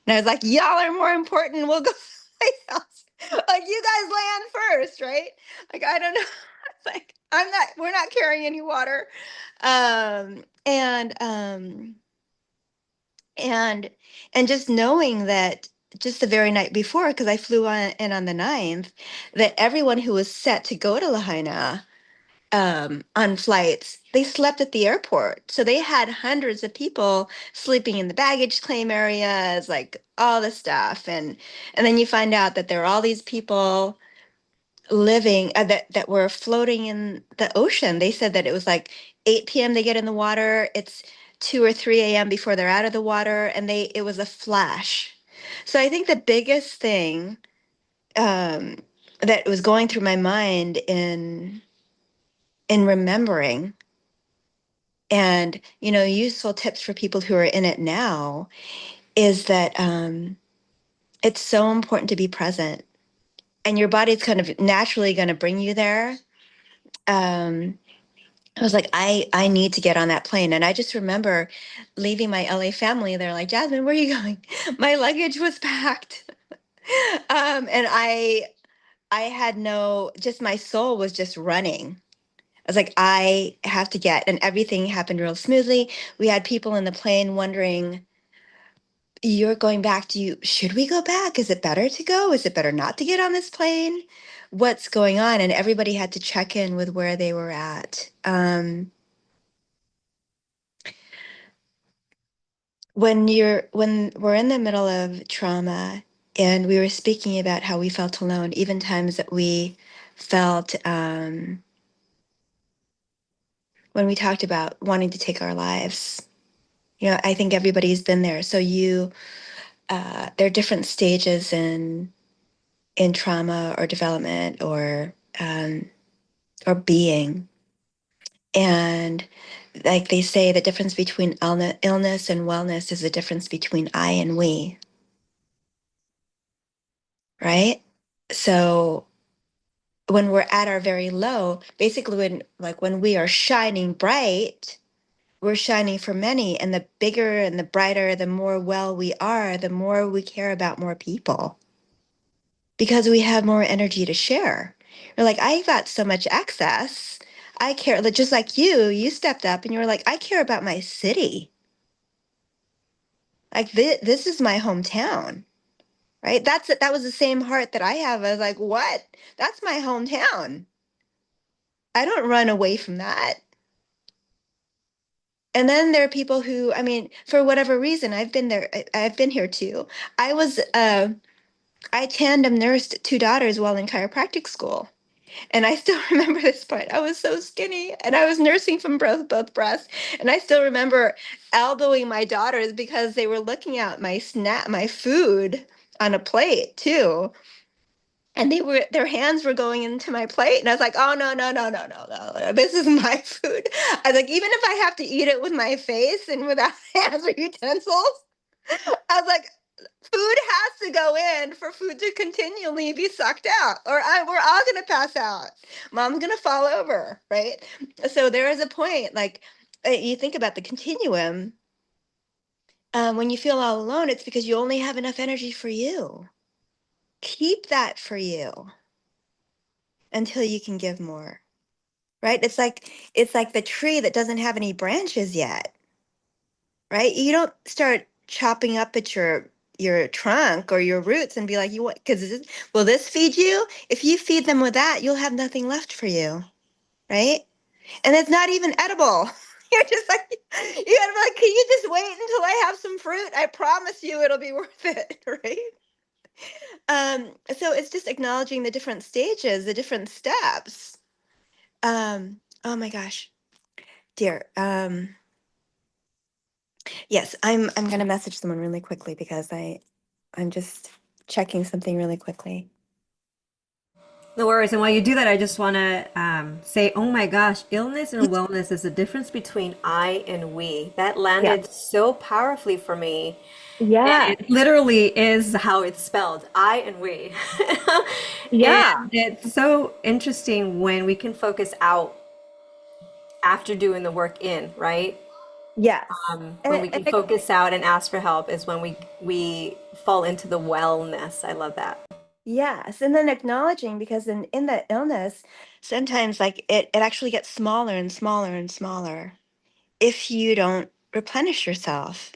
And I was like, y'all are more important. We'll go someplace else. Like you guys land first, right? Like I don't know. It's like we're not carrying any water. Um and um and and just knowing that just the very night before, because I flew on the 9th, that everyone who was set to go to Lahaina on flights, they slept at the airport. So they had hundreds of people sleeping in the baggage claim areas, like all this stuff. And then you find out that there are all these people living that were floating in the ocean. They said that it was like 8 p.m. they get in the water. It's 2 or 3 a.m. before they're out of the water, and it was a flash. So I think the biggest thing um, that was going through my mind in remembering and useful tips for people who are in it now is that it's so important to be present, and your body's kind of naturally going to bring you there. um, I was like, I need to get on that plane. And I just remember leaving my LA family. They're like, Jasmine, where are you going? My luggage was packed. And I had just my soul was just running. I was like, I have to and everything happened real smoothly. We had people in the plane wondering, you're going back. Should we go back? Is it better to go? Is it better not to get on this plane? What's going on? And everybody had to check in with where they were at. When we're in the middle of trauma, and we were speaking about how we felt alone, even times that we felt when we talked about wanting to take our lives. I think everybody's been there. So there are different stages in trauma or development or being. And like they say, the difference between illness and wellness is the difference between I and we, right? So when we're at our very low, basically when we are shining bright, we're shining for many. And the bigger and the brighter, the more well we are, the more we care about more people because we have more energy to share. You're like, I got so much access. I care, just like you stepped up and you were like, I care about my city. Like this is my hometown, right? That was the same heart that I have. I was like, what? That's my hometown. I don't run away from that. And then there are people who, I mean, for whatever reason, I've been there. I've been here too. I tandem nursed two daughters while in chiropractic school. And I still remember this part. I was so skinny and I was nursing from both breasts. And I still remember elbowing my daughters because they were looking at my food on a plate too. And their hands were going into my plate. And I was like, oh, no, no, no, no, no, no. This is my food. I was like, even if I have to eat it with my face and without hands or utensils, I was like, food has to go in for food to continually be sucked out, or we're all going to pass out. Mom's going to fall over, right? So there is a point, like you think about the continuum. When you feel all alone, it's because you only have enough energy for you. Keep that for you until you can give more, right? It's like the tree that doesn't have any branches yet, right? You don't start chopping up at your trunk or your roots and be like, you want, because will this feed you? If you feed them with that, you'll have nothing left for you, right? And it's not even edible. You're just like, you gotta be like, can you just wait until I have some fruit? I promise you it'll be worth it, right? So it's just acknowledging the different stages, the different steps. Oh my gosh, dear. Yes, I'm gonna message someone really quickly because I'm just checking something really quickly. No worries. And while you do that, I just want to say, oh my gosh, illness and wellness is the difference between I and we. That Yeah. landed so powerfully for me. And Yeah. it literally is how it's spelled, I and we. And Yeah. it's so interesting when we can focus out after doing the work in, right? Yes. When we can focus out and ask for help is when we fall into the wellness. I love that. Yes, and then acknowledging because in the illness, sometimes like it actually gets smaller and smaller and smaller if you don't replenish yourself.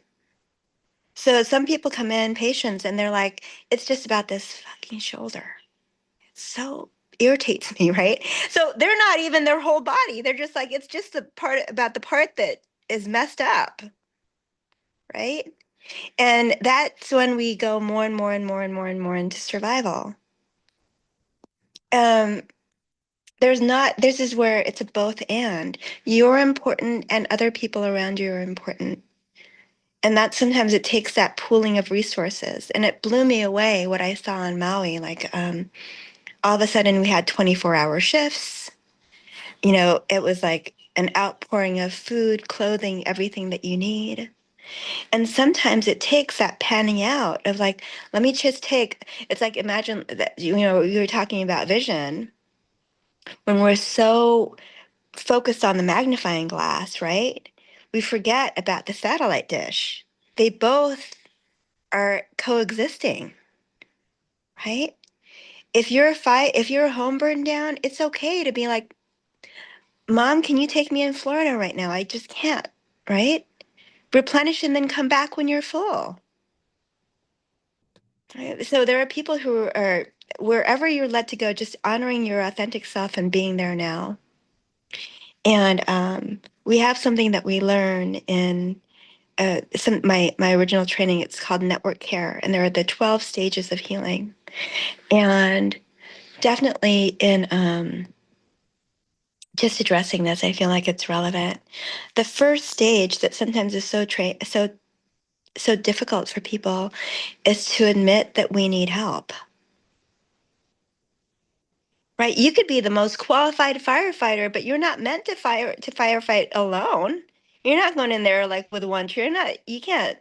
So some people come in, patients, and they're like, it's just about this fucking shoulder. It so irritates me, right? So they're not even their whole body. They're just like, it's just the part about the part that is messed up, right? And that's when we go more and more and more and more and more into survival. Um, this is where it's a both and. You're important and other people around you are important. And that sometimes it takes that pooling of resources. And it blew me away what I saw on Maui. Like all of a sudden we had 24-hour shifts. You know, it was like an outpouring of food, clothing, everything that you need. And sometimes it takes that panning out of like, let me just take, it's like imagine that, you know, you were talking about vision when we're so focused on the magnifying glass, right? We forget about the satellite dish. They both are coexisting, right? If your home burned down, it's okay to be like, Mom, can you take me in Florida right now? I just can't, right? Replenish and then come back when you're full. Right? So there are people who are wherever you're led to go, just honoring your authentic self and being there now. And we have something that we learn in my original training. It's called network care, and there are the 12 stages of healing. And definitely in just addressing this, I feel like it's relevant. The first stage that sometimes is so difficult for people is to admit that we need help. Right? You could be the most qualified firefighter, but you're not meant to firefight alone. You're not going in there like with one tree. You can't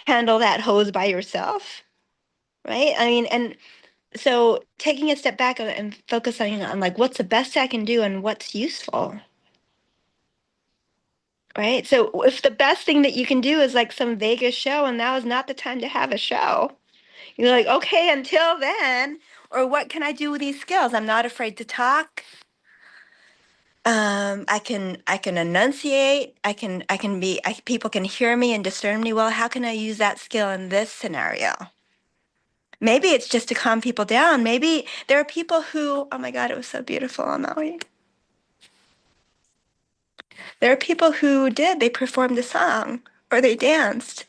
handle that hose by yourself, right? I mean, and so taking a step back and focusing on like what's the best I can do and what's useful, right? So if the best thing that you can do is like some Vegas show and now is not the time to have a show, you're like, okay, until then, or what can I do with these skills? I'm not afraid to talk. I can enunciate. People can hear me and discern me well. How can I use that skill in this scenario? Maybe it's just to calm people down. Maybe there are people who, oh my God, it was so beautiful on Maui. There are people who they performed a song or they danced.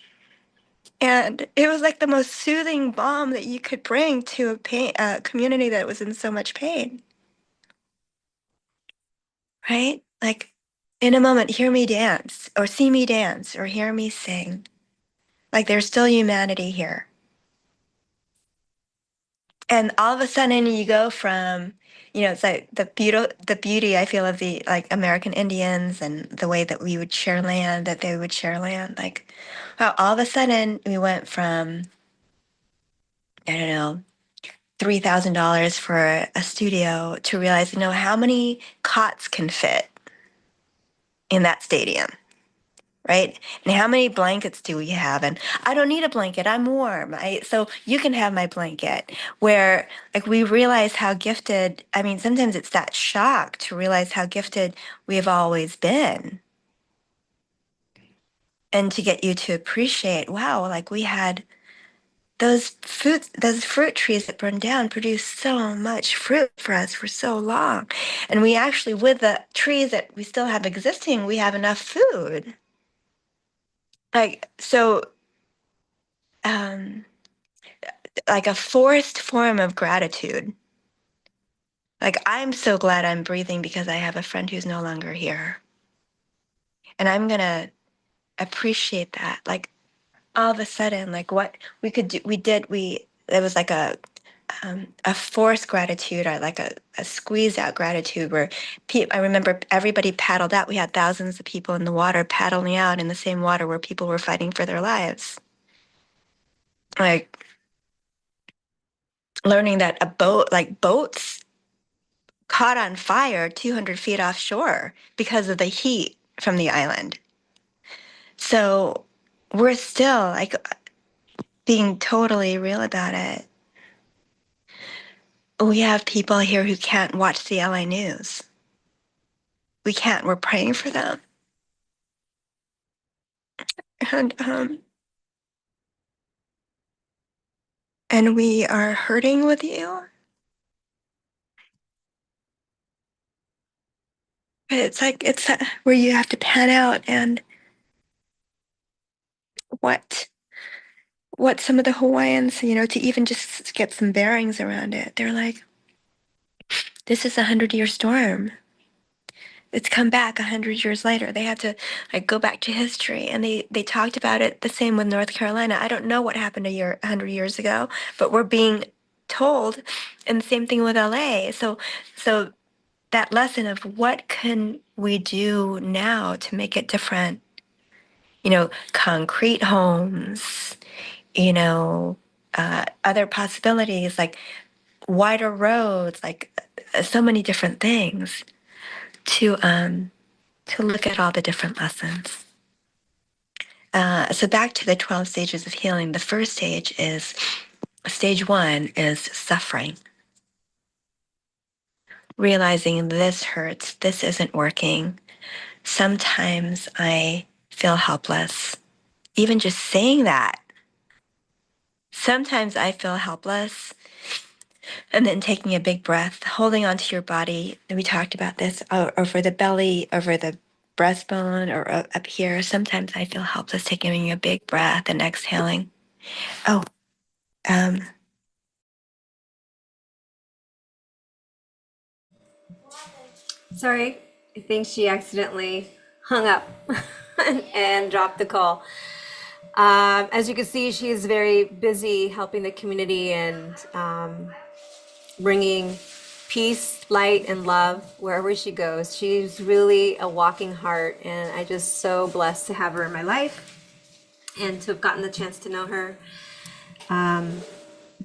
And it was like the most soothing balm that you could bring to a community that was in so much pain, right? Like in a moment, hear me dance or see me dance or hear me sing. Like there's still humanity here. And all of a sudden you go from, you know, it's like the beauty I feel of the like American Indians and the way that we would share land, that they would share land. Like, wow, all of a sudden we went from, I don't know, $3,000 for a studio to realize, you know, how many cots can fit in that stadium, right? And how many blankets do we have? And I don't need a blanket. I'm warm. So you can have my blanket. Where like we realize how gifted, I mean, sometimes it's that shock to realize how gifted we've always been. And to get you to appreciate, wow, like we had those fruit trees that burned down produced so much fruit for us for so long. And we actually, with the trees that we still have existing, we have enough food. Like, so um, like a forced form of gratitude. Like, I'm so glad I'm breathing because I have a friend who's no longer here. And I'm going to appreciate that. Like, all of a sudden, like what we could do, it was like a forced gratitude or like a squeezed out gratitude where I remember everybody paddled out. We had thousands of people in the water paddling out in the same water where people were fighting for their lives. Like learning that boats caught on fire 200 feet offshore because of the heat from the island. So we're still like being totally real about it. We have people here who can't watch the LA news. We can't. We're praying for them. And and we are hurting with you. But it's like where you have to pan out and what some of the Hawaiians, to even just get some bearings around it. They're like, this is 100-year storm. It's come back 100 years later. They had to like go back to history, and they talked about it the same with North Carolina. I don't know what happened 100 years ago, but we're being told, and the same thing with LA. So that lesson of what can we do now to make it different? Concrete homes, other possibilities like wider roads, like so many different things to look at all the different lessons. So back to the 12 stages of healing. The first stage 1 is suffering. Realizing this hurts, this isn't working. Sometimes I feel helpless. Even just saying that. Sometimes I feel helpless. And then taking a big breath, holding onto your body. And we talked about this over the belly, over the breastbone, or up here. Sometimes I feel helpless, taking a big breath and exhaling. Oh, um, Sorry, I think she accidentally hung up and dropped the call. As you can see, she is very busy helping the community and bringing peace, light, and love wherever she goes. She's really a walking heart, and I just so blessed to have her in my life and to have gotten the chance to know her.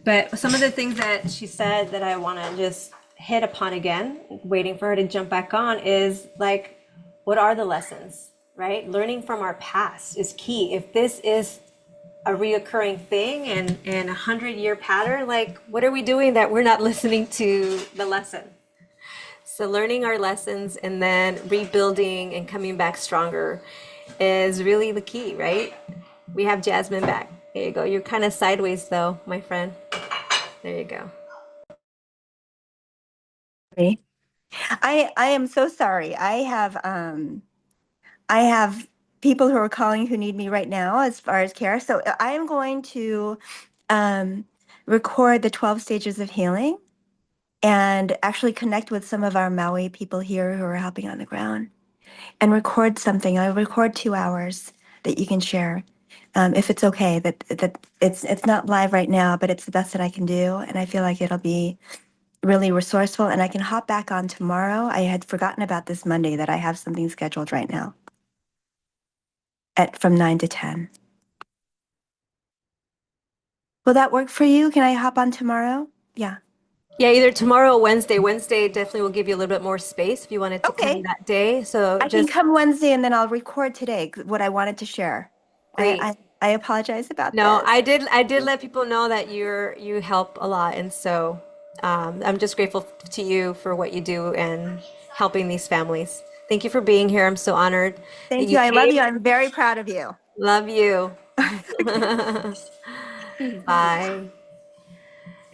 But some of the things that she said that I want to just hit upon again, waiting for her to jump back on, is like, what are the lessons, right? Learning from our past is key. If this is a reoccurring thing and 100-year pattern, like, what are we doing that we're not listening to the lesson? So learning our lessons and then rebuilding and coming back stronger is really the key, right? We have Jasmine back. There you go. You're kind of sideways though, my friend. There you go. I am so sorry. I have people who are calling who need me right now as far as care. So I am going to um, record the 12 stages of healing and actually connect with some of our Maui people here who are helping on the ground and record something. I'll record 2 hours that you can share. If it's okay, that it's not live right now, but it's the best that I can do, and I feel like it'll be really resourceful. And I can hop back on tomorrow. I had forgotten about this Monday that I have something scheduled right now from 9 to 10. Will that work for you? Can I hop on tomorrow? Yeah. Yeah, either tomorrow or Wednesday. Wednesday definitely will give you a little bit more space if you wanted to come Okay. that day. So I can just come Wednesday and then I'll record today what I wanted to share. great. I apologize about No, this. I did let people know that you help a lot, and so I'm just grateful to you for what you do and helping these families. Thank you for being here. I'm so honored that Thank you you. I love came. you. I'm very proud of you. Love you. Okay. Bye.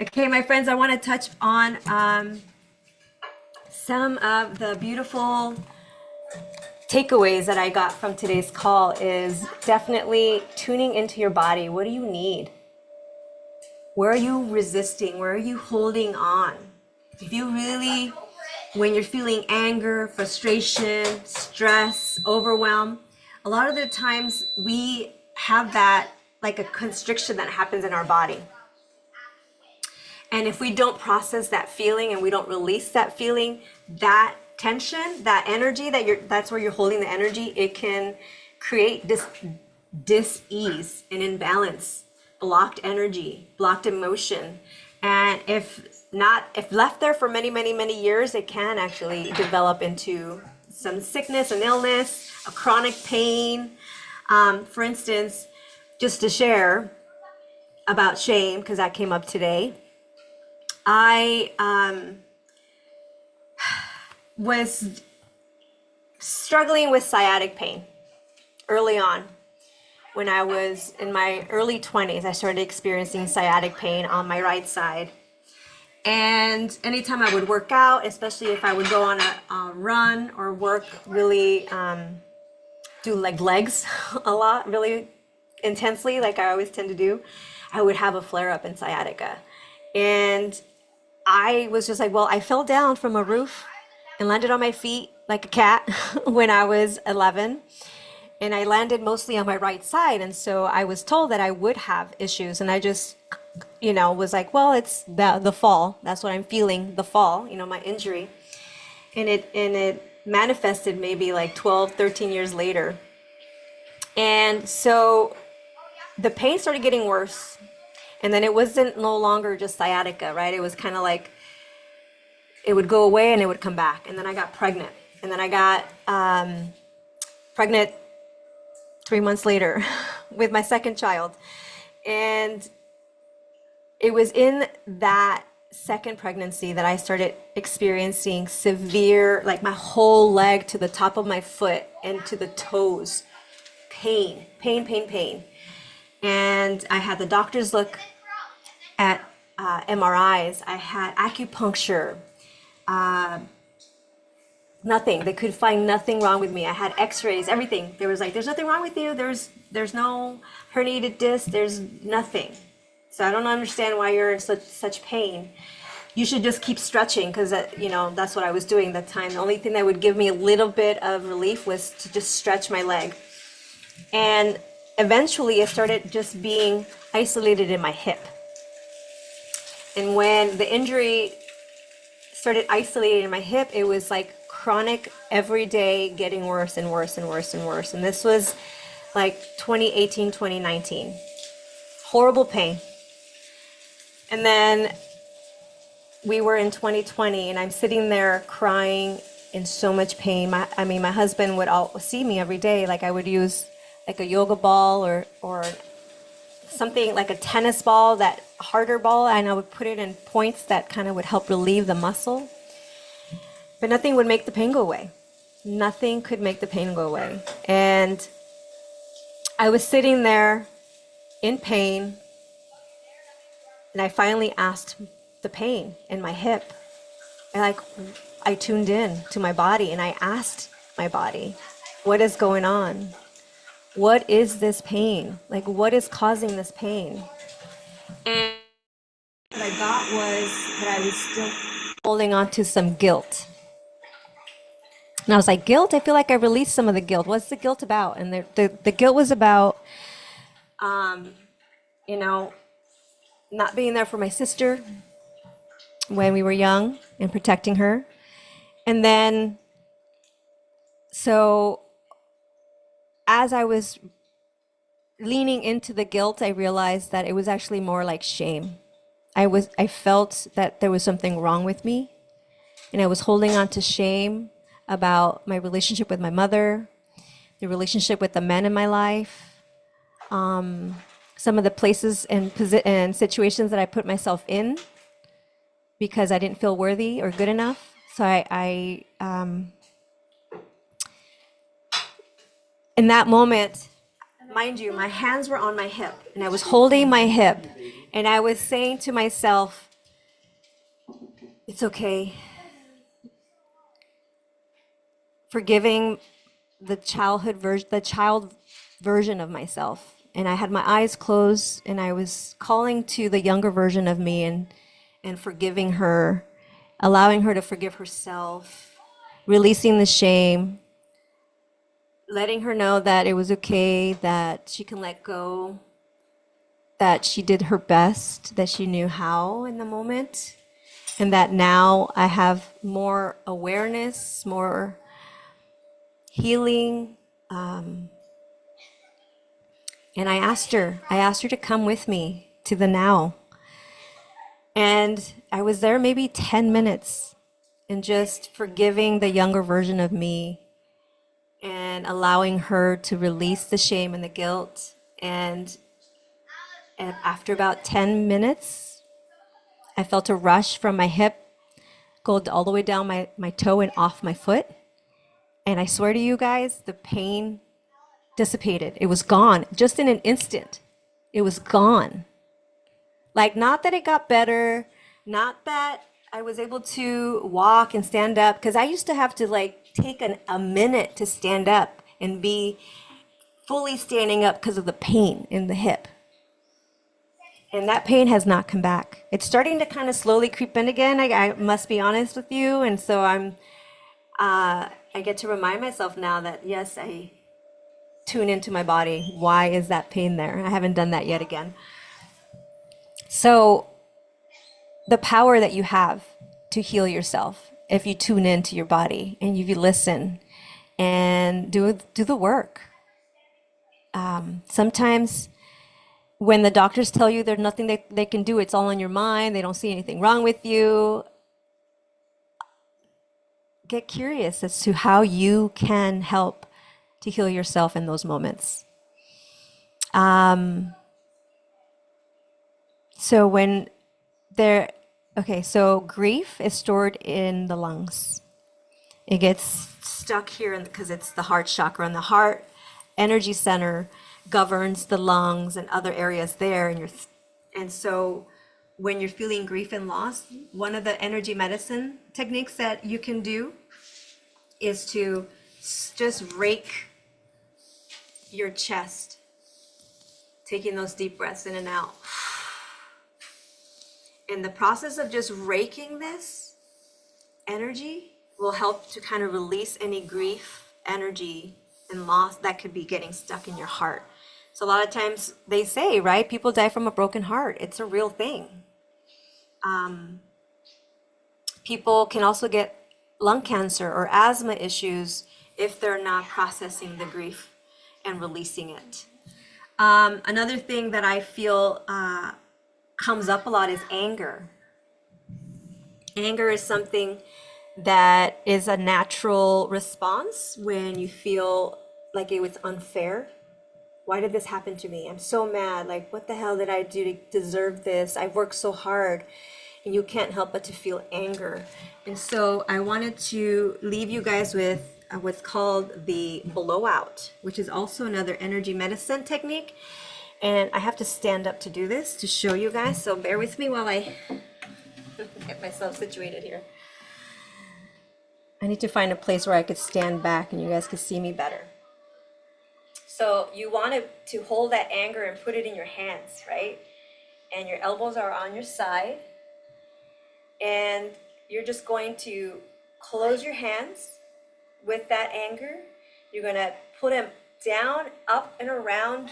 Okay, my friends, I want to touch on some of the beautiful takeaways that I got from today's call is definitely tuning into your body. What do you need? Where are you resisting? Where are you holding on? If you really, when you're feeling anger, frustration, stress, overwhelm, a lot of the times we have that like a constriction that happens in our body. And if we don't process that feeling and we don't release that feeling, that tension, that energy that's where you're holding the energy, it can create this dis-ease and imbalance, blocked energy, blocked emotion. And if left there for many, many, many years, it can actually develop into some sickness, an illness, a chronic pain. For instance, just to share about shame, because that came up today. I was struggling with sciatic pain early on. When I was in my early 20s, I started experiencing sciatic pain on my right side. And anytime I would work out, especially if I would go on a run or work really, do like legs a lot, really intensely, like I always tend to do, I would have a flare up in sciatica. And I was just like, well, I fell down from a roof and landed on my feet like a cat when I was 11. And I landed mostly on my right side. And so I was told that I would have issues. And I just, was like, well, it's the fall. That's what I'm feeling, the fall, my injury. And it manifested maybe like 12, 13 years later. And so the pain started getting worse. And then it wasn't no longer just sciatica, right? It was kind of like it would go away and it would come back. And then I got pregnant. And then I got pregnant 3 months later with my second child. And it was in that second pregnancy that I started experiencing severe, like my whole leg to the top of my foot and to the toes, pain. And I had the doctors look at MRIs. I had acupuncture. Nothing. They could find nothing wrong with me. I had x-rays, everything. There was like, there's nothing wrong with you. There's no herniated disc. There's nothing. So I don't understand why you're in such pain. You should just keep stretching, because that's what I was doing that time. The only thing that would give me a little bit of relief was to just stretch my leg. And eventually it started just being isolated in my hip. And when the injury started isolating in my hip, it was like chronic, every day, getting worse and worse and worse and worse. And this was like 2018, 2019. Horrible pain. And then we were in 2020, and I'm sitting there crying in so much pain. My husband would see me every day. Like I would use like a yoga ball or something like a tennis ball, that harder ball, and I would put it in points that kind of would help relieve the muscle. But nothing would make the pain go away. Nothing could make the pain go away. And I was sitting there in pain, and I finally asked the pain in my hip. And I tuned in to my body, and I asked my body, what is going on? What is this pain? Like, what is causing this pain? And what I got was that I was still holding on to some guilt. And I was like, guilt? I feel like I released some of the guilt. What's the guilt about? And the guilt was about, not being there for my sister when we were young and protecting her. And then, so as I was leaning into the guilt, I realized that it was actually more like shame. I felt that there was something wrong with me, and I was holding on to shame about my relationship with my mother, the relationship with the men in my life, some of the places and situations that I put myself in because I didn't feel worthy or good enough. So I in that moment, mind you, my hands were on my hip, and I was holding my hip, and I was saying to myself, it's okay. Forgiving the child version of myself, And I had my eyes closed and I was calling to the younger version of me and forgiving her, allowing her to forgive herself, releasing the shame, letting her know that it was okay, that she can let go, that she did her best, that she knew how in the moment, and that now I have more awareness, more healing. And I asked her to come with me to the now. And I was there maybe 10 minutes and just forgiving the younger version of me and allowing her to release the shame and the guilt. And after about 10 minutes, I felt a rush from my hip go all the way down my toe and off my foot. And I swear to you guys, the pain dissipated. It was gone just in an instant. It was gone. Like, not that it got better, not that I was able to walk and stand up, because I used to have to like take a minute to stand up and be fully standing up because of the pain in the hip. And that pain has not come back. It's starting to kind of slowly creep in again. I must be honest with you. And so I get to remind myself now that, yes, I tune into my body. Why is that pain there? I haven't done that yet again. So the power that you have to heal yourself, if you tune into your body and if you listen and do the work. Sometimes when the doctors tell you there's nothing they can do, it's all in your mind, they don't see anything wrong with you, get curious as to how you can help to heal yourself in those moments. So when there, okay, so grief is stored in the lungs. It gets stuck here because it's the heart chakra, and the heart energy center governs the lungs and other areas there. And so when you're feeling grief and loss, one of the energy medicine techniques that you can do is to just rake your chest, taking those deep breaths in and out. And the process of just raking this energy will help to kind of release any grief, energy, and loss that could be getting stuck in your heart. So a lot of times they say, right, people die from a broken heart. It's a real thing. People can also get lung cancer or asthma issues if they're not processing the grief and releasing it. Another thing that I feel comes up a lot is anger. Anger is something that is a natural response when you feel like it was unfair. Why did this happen to me? I'm so mad. Like, what the hell did I do to deserve this? I worked so hard. And you can't help but to feel anger. And so I wanted to leave you guys with what's called the blowout, which is also another energy medicine technique. And I have to stand up to do this to show you guys. So bear with me while I get myself situated here. I need to find a place where I could stand back and you guys could see me better. So you want to hold that anger and put it in your hands, right? And your elbows are on your side. And you're just going to close your hands with that anger. You're going to put them down, up, and around.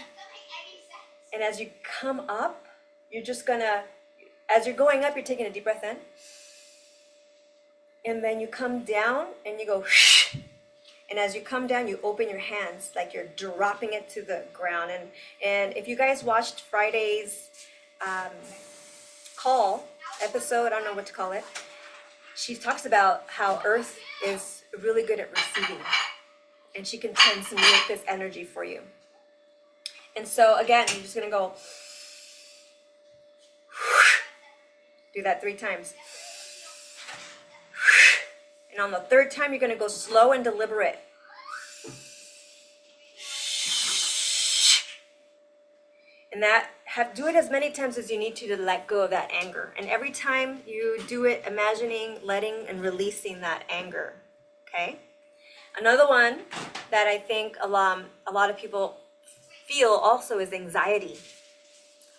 And as you come up, you're just going to, as you're going up, you're taking a deep breath in. And then you come down and you go, shh. And as you come down, you open your hands like you're dropping it to the ground. And if you guys watched Friday's call episode, I don't know what to call it, she talks about how Earth is really good at receiving, and she can transmute this energy for you. And so again, you're just gonna go do that 3 times. And on the 3rd time, you're gonna go slow and deliberate. And do it as many times as you need to let go of that anger. And every time you do it, imagining, letting, and releasing that anger. Okay? Another one that I think a lot of people feel also is anxiety,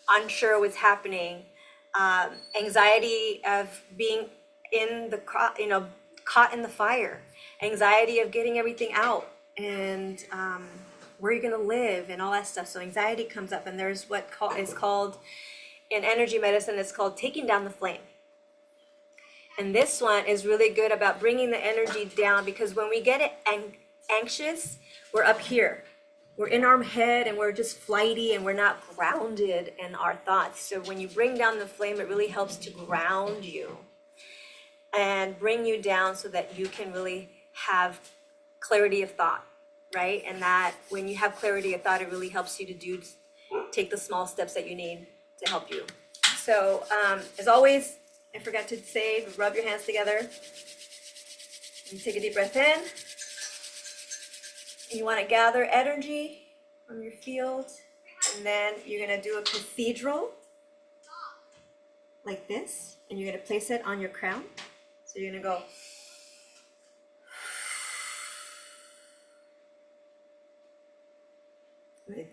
unsure what's happening, anxiety of being in the caught in the fire, anxiety of getting everything out, and where you're gonna live and all that stuff. So anxiety comes up, and there's what is called in energy medicine, it's called taking down the flame. And this one is really good about bringing the energy down, because when we get anxious, we're up here. We're in our head and we're just flighty and we're not grounded in our thoughts. So when you bring down the flame, it really helps to ground you and bring you down so that you can really have clarity of thought, right? And that when you have clarity of thought, it really helps you to take the small steps that you need to help you. So as always, I forgot to say, rub your hands together. And take a deep breath in. You want to gather energy from your field, and then you're going to do a cathedral like this, and you're going to place it on your crown. So you're going to go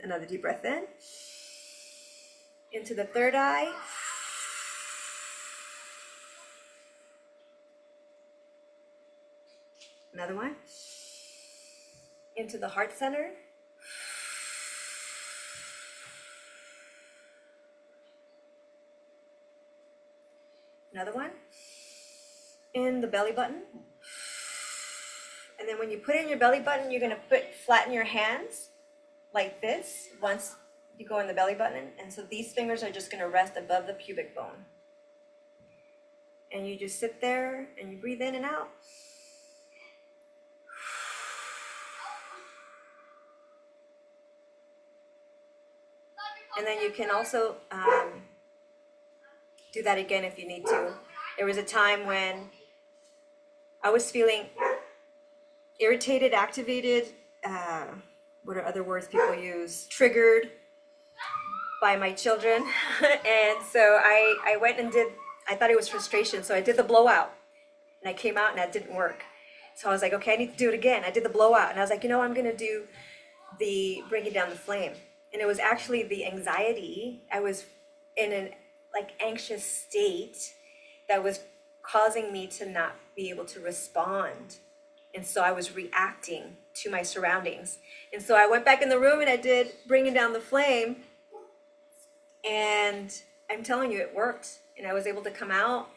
another deep breath in, into the third eye. Another one. Into the heart center. Another one. In the belly button. And then when you put in your belly button, you're going to flatten your hands like this once you go in the belly button. And so these fingers are just going to rest above the pubic bone. And you just sit there and you breathe in and out. And then you can also do that again if you need to. There was a time when I was feeling irritated, activated, what are other words people use? Triggered by my children. And so I went and I thought it was frustration, so I did the blowout. And I came out and that didn't work. So I was like, okay, I need to do it again. I did the blowout. And I was like, I'm going to do the bringing down the flame. And it was actually the anxiety. I was in an anxious state that was causing me to not be able to respond. And so I was reacting to my surroundings. And so I went back in the room and I did bringing down the flame. And I'm telling you, it worked. And I was able to come out.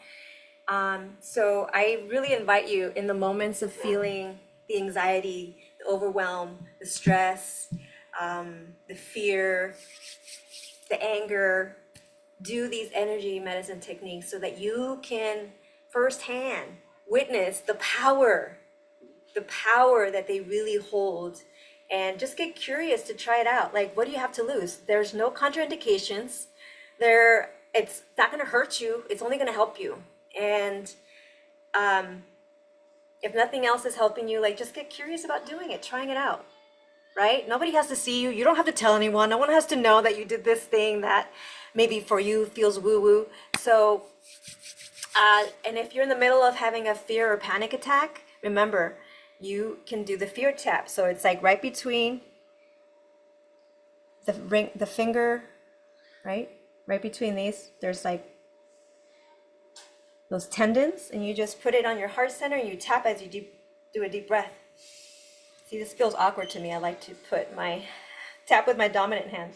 So I really invite you, in the moments of feeling the anxiety, the overwhelm, the stress, the fear, the anger, do these energy medicine techniques so that you can firsthand witness the power that they really hold, and just get curious to try it out. Like, what do you have to lose? There's no contraindications. It's not going to hurt you. It's only going to help you. And if nothing else is helping you, just get curious about doing it, trying it out. Right? Nobody has to see you. You don't have to tell anyone. No one has to know that you did this thing that maybe for you feels woo-woo. So, and if you're in the middle of having a fear or panic attack, remember, you can do the fear tap. So it's right between the finger, right? Right between these, there's those tendons, and you just put it on your heart center and you tap as you do a deep breath. See, this feels awkward to me. I like to tap with my dominant hand.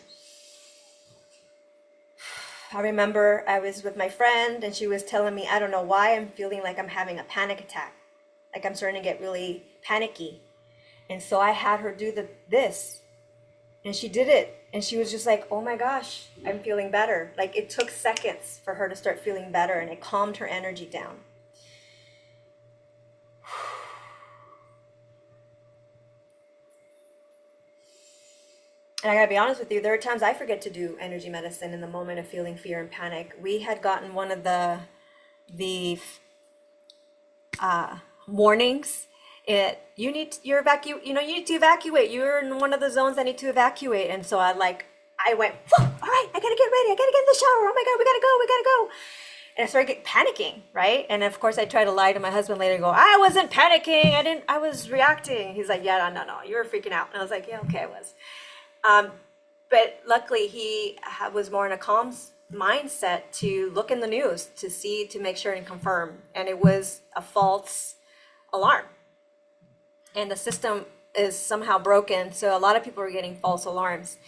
I remember I was with my friend and she was telling me, I don't know why I'm feeling like I'm having a panic attack. Like I'm starting to get really panicky. And so I had her do this, and she did it. And she was just like, oh my gosh, I'm feeling better. It took seconds for her to start feeling better, and it calmed her energy down. And I gotta be honest with you, there are times I forget to do energy medicine in the moment of feeling fear and panic. We had gotten one of the warnings. You need to evacuate. You're in one of the zones that need to evacuate. And so I went, all right, I gotta get ready. I gotta get in the shower. Oh my God, we gotta go. And I started panicking, right? And of course I tried to lie to my husband later and go, I wasn't panicking. I was reacting. He's like, yeah, no, you were freaking out. And I was like, yeah, okay, I was. But luckily, he was more in a calm mindset to look in the news to see, to make sure and confirm. And it was a false alarm. And the system is somehow broken. So a lot of people are getting false alarms.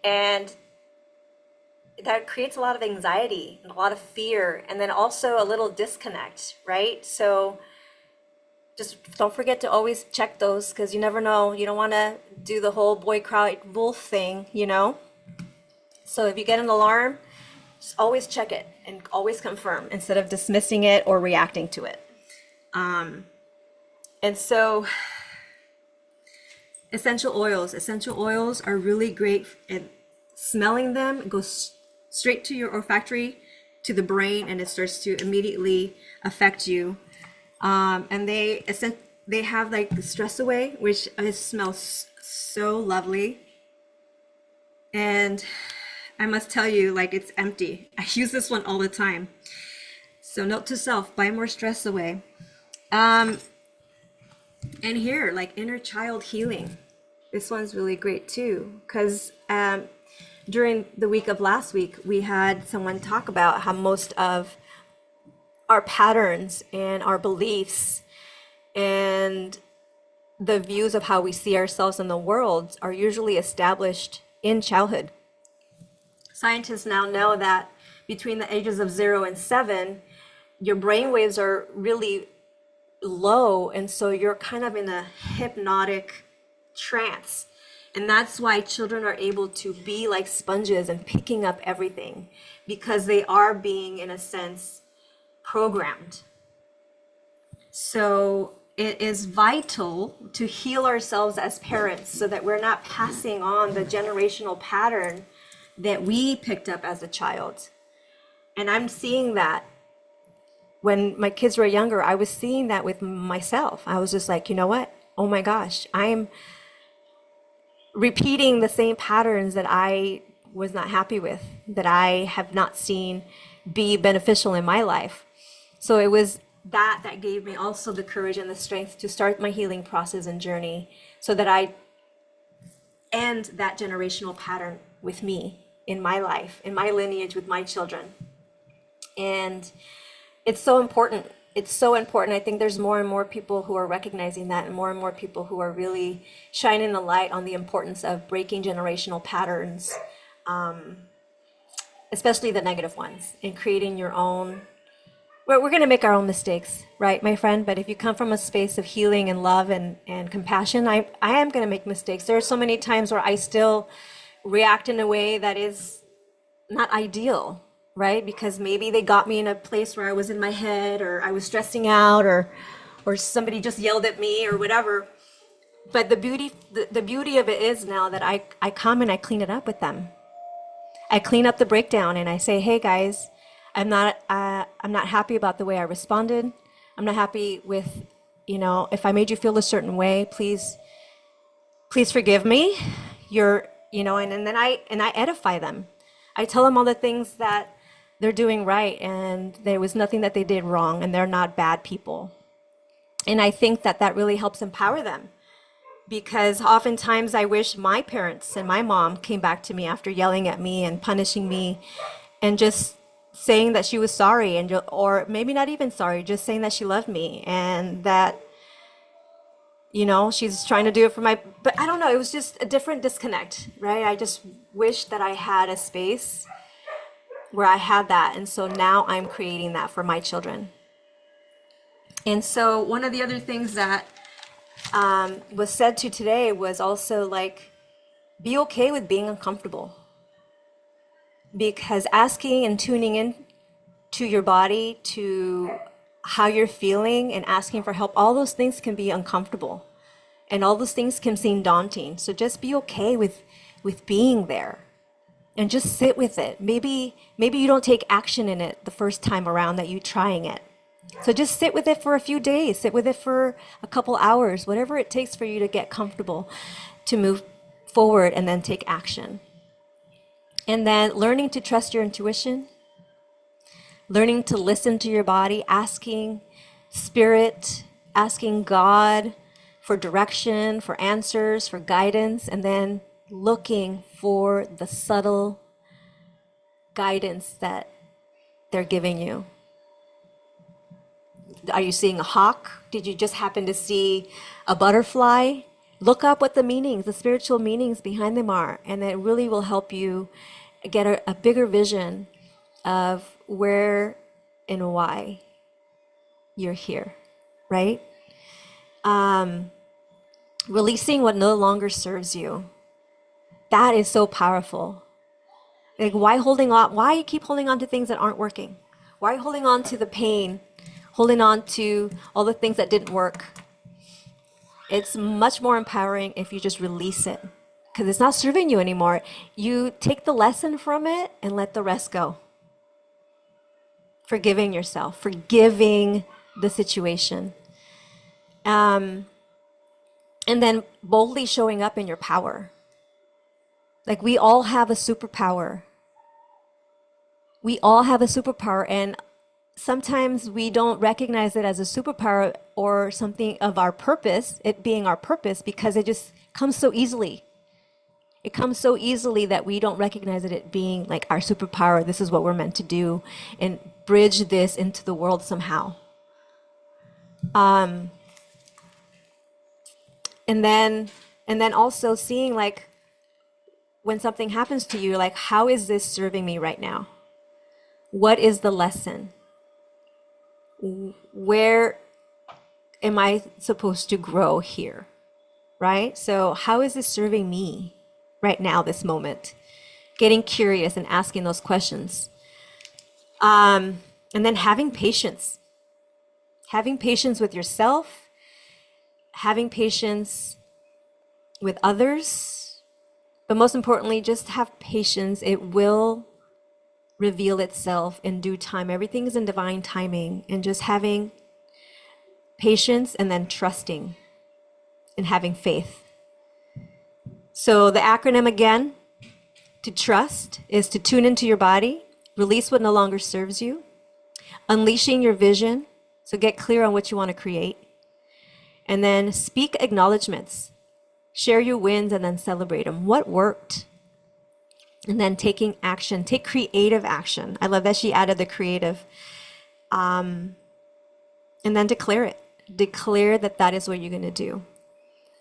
And that creates a lot of anxiety and a lot of fear. And then also a little disconnect, right? So just don't forget to always check those, because you never know. You don't want to do the whole boy cried wolf thing, you know? So if you get an alarm, just always check it and always confirm instead of dismissing it or reacting to it. And so essential oils are really great at smelling them. It goes straight to your olfactory, to the brain, and it starts to immediately affect you. And they have like the stress away, which smells so lovely. And I must tell you, like, it's empty. I use this one all the time. So note to self, buy more stress away. And here, like inner child healing. This one's really great too, because during the week of last week, we had someone talk about how most of our patterns and our beliefs and the views of how we see ourselves in the world are usually established in childhood. Scientists now know that between the ages of 0 and 7, your brain waves are really low, and so you're kind of in a hypnotic trance. And that's why children are able to be like sponges and picking up everything, because they are being, in a sense, programmed. So it is vital to heal ourselves as parents so that we're not passing on the generational pattern that we picked up as a child. And I'm seeing that when my kids were younger. I was seeing that with myself. I was just like, you know what? Oh my gosh, I'm repeating the same patterns that I was not happy with, that I have not seen be beneficial in my life. So it was that gave me also the courage and the strength to start my healing process and journey, so that I end that generational pattern with me in my life, in my lineage, with my children. And it's so important. It's so important. I think there's more and more people who are recognizing that, and more people who are really shining the light on the importance of breaking generational patterns, especially the negative ones, and creating your own. We're going to make our own mistakes, right, my friend? But if you come from a space of healing and love and compassion, I am going to make mistakes. There are so many times where I still react in a way that is not ideal, right? Because maybe they got me in a place where I was in my head, or I was stressing out, or somebody just yelled at me or whatever. But the beauty of it is now that I come and I clean it up with them. I clean up the breakdown and I say, hey guys, I'm not happy about the way I responded. I'm not happy with, if I made you feel a certain way, please forgive me. And then I edify them. I tell them all the things that they're doing right, and there was nothing that they did wrong, and they're not bad people. And I think that really helps empower them, because oftentimes I wish my parents and my mom came back to me after yelling at me and punishing me and just saying that she was sorry, or maybe not even sorry, just saying that she loved me and that, she's trying to do it but I don't know, it was just a different disconnect, right? I just wish that I had a space where I had that. And so now I'm creating that for my children. And so one of the other things that was said today was also like, be okay with being uncomfortable. Because asking and tuning in to your body, to how you're feeling, and asking for help, all those things can be uncomfortable. And all those things can seem daunting. So just be okay with being there. And just sit with it. Maybe you don't take action in it the first time around that you're trying it. So just sit with it for a few days. Sit with it for a couple hours, whatever it takes for you to get comfortable, to move forward and then take action. And then learning to trust your intuition, learning to listen to your body, asking spirit, asking God for direction, for answers, for guidance, and then looking for the subtle guidance that they're giving you. Are you seeing a hawk? Did you just happen to see a butterfly? Look up what the meanings, the spiritual meanings behind them are, and it really will help you get a bigger vision of where and why you're here, right? Releasing what no longer serves you. That is so powerful. Like, why holding on? Why you keep holding on to things that aren't working? Why are you holding on to the pain? Holding on to all the things that didn't work? It's much more empowering if you just release it, because it's not serving you anymore. You take the lesson from it and let the rest go. Forgiving yourself, forgiving the situation. And then boldly showing up in your power. Like, we all have a superpower. We all have a superpower, and sometimes we don't recognize it as a superpower or something of our purpose, it being our purpose, because it just comes so easily. It comes so easily that we don't recognize it being like our superpower. This is what we're meant to do, and bridge this into the world somehow. And then also seeing, like, when something happens to you, like, how is this serving me right now? What is the lesson? Where am I supposed to grow here? Right? So how is this serving me right now, this moment? Getting curious and asking those questions. And then having patience. Having patience with yourself, having patience with others, but most importantly, just have patience. It will reveal itself in due time. Everything is in divine timing, and just having patience and then trusting and having faith. So the acronym again, to trust, is to tune into your body, release what no longer serves you, unleashing your vision, so get clear on what you want to create, and then speak acknowledgments, share your wins, and then celebrate them. What worked? And then taking action, take creative action. I love that she added the creative. And then declare it. Declare that that is what you're going to do.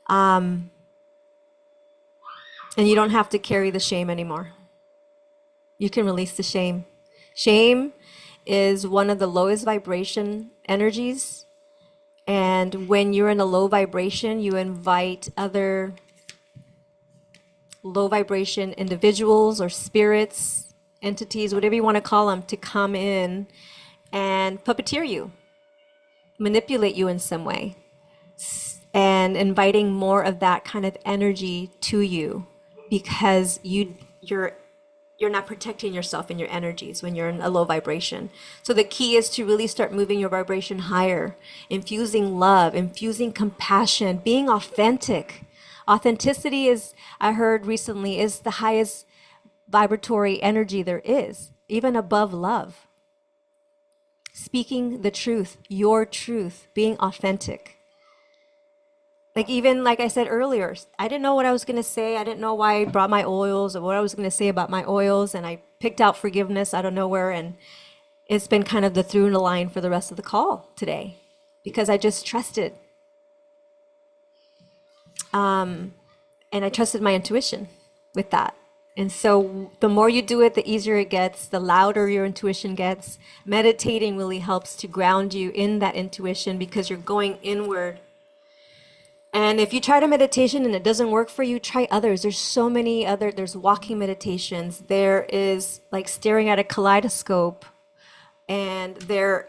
And you don't have to carry the shame anymore. You can release the shame. Shame is one of the lowest vibration energies. And when you're in a low vibration, you invite other low vibration individuals or spirits, entities, whatever you want to call them, to come in and puppeteer you, manipulate you in some way, and inviting more of that kind of energy to you, because you're not protecting yourself and your energies when you're in a low vibration. So the key is to really start moving your vibration higher, infusing love, infusing compassion, being authentic. Authenticity is, I heard recently, is the highest vibratory energy there is, even above love. Speaking the truth, your truth, being authentic. Like, even like I said earlier, I didn't know what I was going to say. I didn't know why I brought my oils or what I was going to say about my oils. And I picked out forgiveness out of nowhere. And it's been kind of the through in the line for the rest of the call today, because I just trusted. And I trusted my intuition with that. And so the more you do it, the easier it gets, the louder your intuition gets. Meditating really helps to ground you in that intuition, because you're going inward. And if you try to meditation and it doesn't work for you, try others. There's so many other, there's walking meditations. There is like staring at a kaleidoscope, and their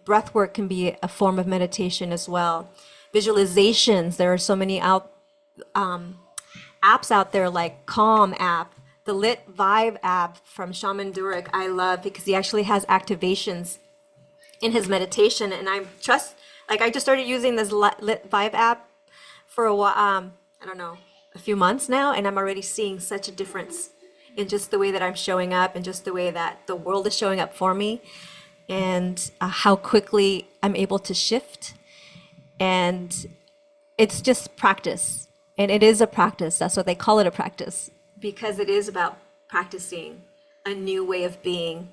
breath work can be a form of meditation as well. Visualizations, there are so many apps out there, like Calm app, the Lit Vibe app from Shaman Durek, I love, because he actually has activations in his meditation. And I just started using this Lit Vibe app for a while, I don't know, a few months now, and I'm already seeing such a difference in just the way that I'm showing up, and just the way that the world is showing up for me, and how quickly I'm able to shift. And it's just practice. And it is a practice. That's what they call it, a practice, because it is about practicing a new way of being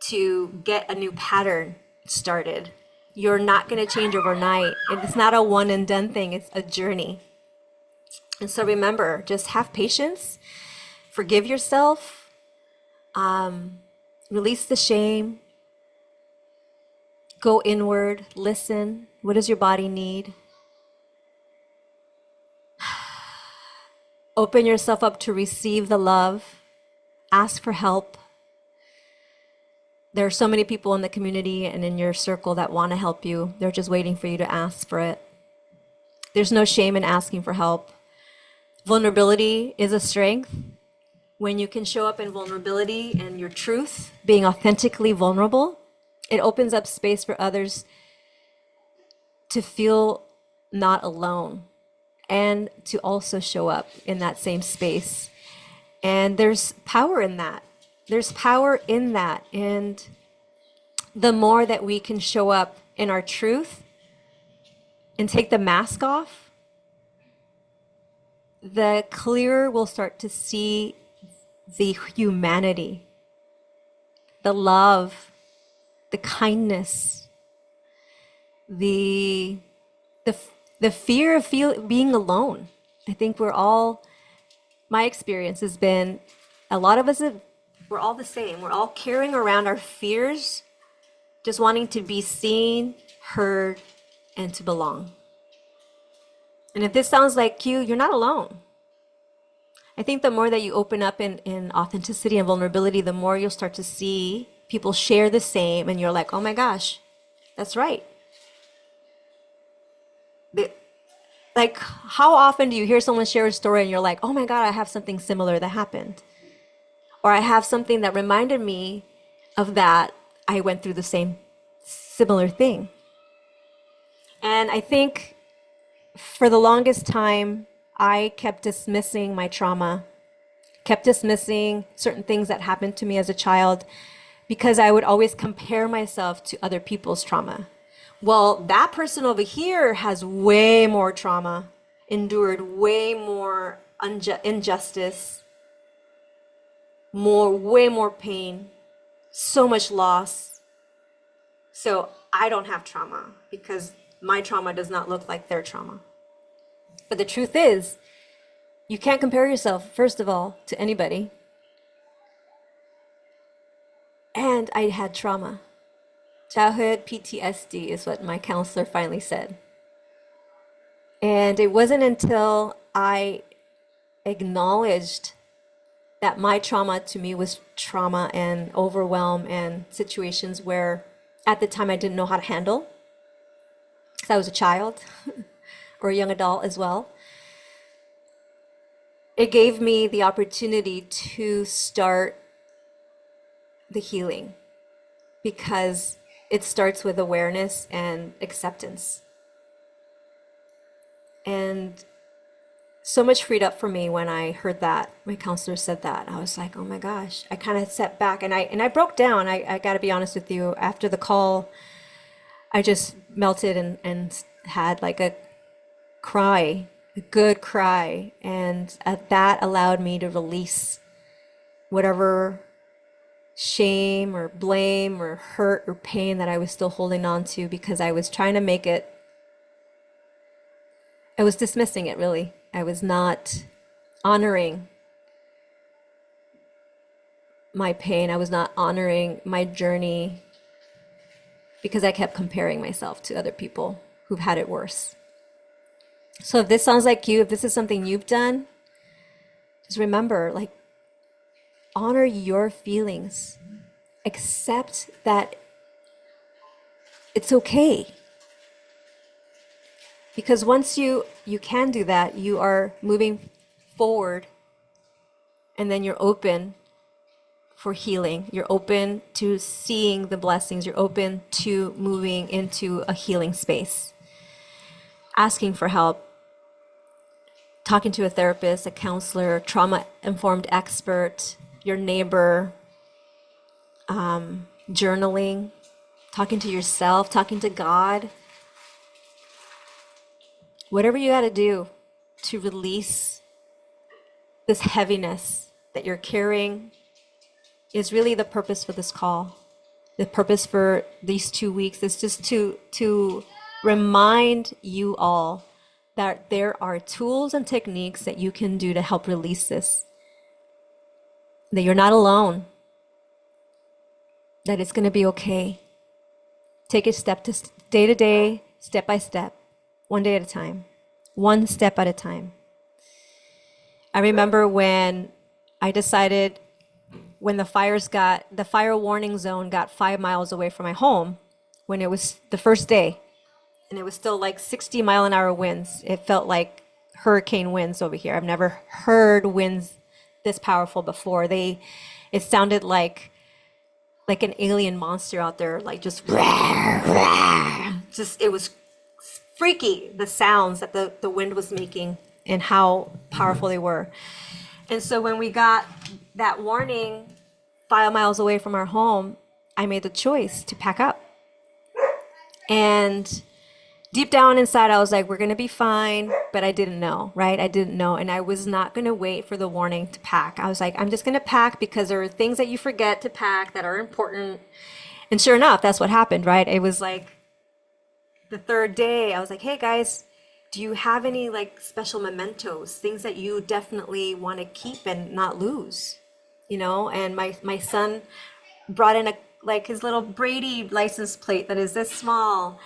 to get a new pattern started. You're not going to change overnight. It's not a one and done thing, it's a journey. And so remember, just have patience, forgive yourself, release the shame, go inward, listen. What does your body need? Open yourself up to receive the love, ask for help. There are so many people in the community and in your circle that want to help you. They're just waiting for you to ask for it. There's no shame in asking for help. Vulnerability is a strength. When you can show up in vulnerability and your truth, being authentically vulnerable, it opens up space for others to feel not alone and to also show up in that same space. And there's power in that. There's power in that. And the more that we can show up in our truth and take the mask off, the clearer we'll start to see the humanity, the love, the kindness, the the fear of being alone. I think my experience has been, a lot of us we're all the same. We're all carrying around our fears, just wanting to be seen, heard, and to belong. And if this sounds like you, you're not alone. I think the more that you open up in authenticity and vulnerability, the more you'll start to see people share the same, and you're like, oh my gosh, that's right. Like, how often do you hear someone share a story and you're like, oh my God, I have something similar that happened? Or I have something that reminded me of that. I went through the same similar thing. And I think for the longest time, I kept dismissing my trauma, kept dismissing certain things that happened to me as a child, because I would always compare myself to other people's trauma. Well, that person over here has way more trauma, endured way more injustice, way more pain, so much loss. So I don't have trauma because my trauma does not look like their trauma. But the truth is, you can't compare yourself, first of all, to anybody. And I had trauma. Childhood PTSD is what my counselor finally said. And it wasn't until I acknowledged that my trauma to me was trauma and overwhelm and situations where at the time I didn't know how to handle, because I was a child or a young adult as well. It gave me the opportunity to start the healing, because it starts with awareness and acceptance. And so much freed up for me when I heard that. My counselor said that. I was like, oh my gosh. I kind of sat back and I broke down. I got to be honest with you. After the call, I just melted and had like a cry, a good cry. And that allowed me to release whatever shame or blame or hurt or pain that I was still holding on to, because I was trying to make it, I was dismissing it really. I was not honoring my pain. I was not honoring my journey, because I kept comparing myself to other people who've had it worse. So if this sounds like you, if this is something you've done, just remember, like, honor your feelings. Accept that it's okay. Because once you can do that, you are moving forward, and then you're open for healing. You're open to seeing the blessings. You're open to moving into a healing space. Asking for help, talking to a therapist, a counselor, trauma-informed expert, your neighbor, journaling, talking to yourself, talking to God. Whatever you got to do to release this heaviness that you're carrying is really the purpose for this call. The purpose for these 2 weeks is just to remind you all that there are tools and techniques that you can do to help release this. That you're not alone. That it's going to be okay. Take it day to day, step by step, one day at a time, one step at a time. I remember when I decided, when the fire warning zone got 5 miles away from my home, when it was the first day, and it was still like 60-mile-an-hour winds. It felt like hurricane winds over here. I've never heard winds this powerful before. It sounded like an alien monster out there, like just it was freaky, the sounds that the wind was making and how powerful they were. And so when we got that warning 5 miles away from our home, I made the choice to pack up. And deep down inside, I was like, we're going to be fine. But I didn't know, right? I didn't know. And I was not going to wait for the warning to pack. I was like, I'm just going to pack because there are things that you forget to pack that are important. And sure enough, that's what happened, right? It was like the third day, I was like, hey guys, do you have any like special mementos, things that you definitely want to keep and not lose? You know, and my son brought in his little Brady license plate that is this small,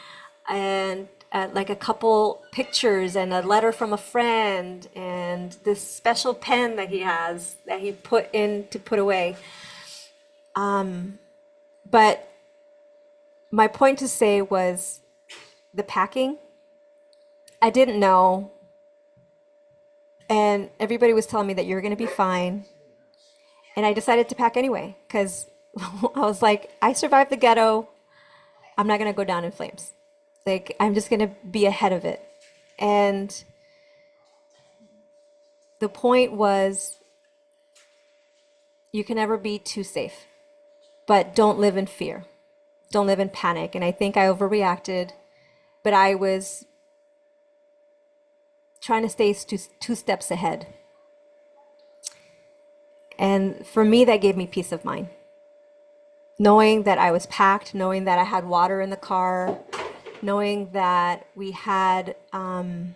and like a couple pictures and a letter from a friend and this special pen that he has that he put away. But my point to say was the packing. I didn't know, and everybody was telling me that you're going to be fine. And I decided to pack anyway, because I was like, I survived the ghetto. I'm not going to go down in flames. Like, I'm just going to be ahead of it. And the point was, you can never be too safe, but don't live in fear. Don't live in panic. And I think I overreacted, but I was trying to stay two steps ahead. And for me, that gave me peace of mind. Knowing that I was packed, knowing that I had water in the car, knowing that we had some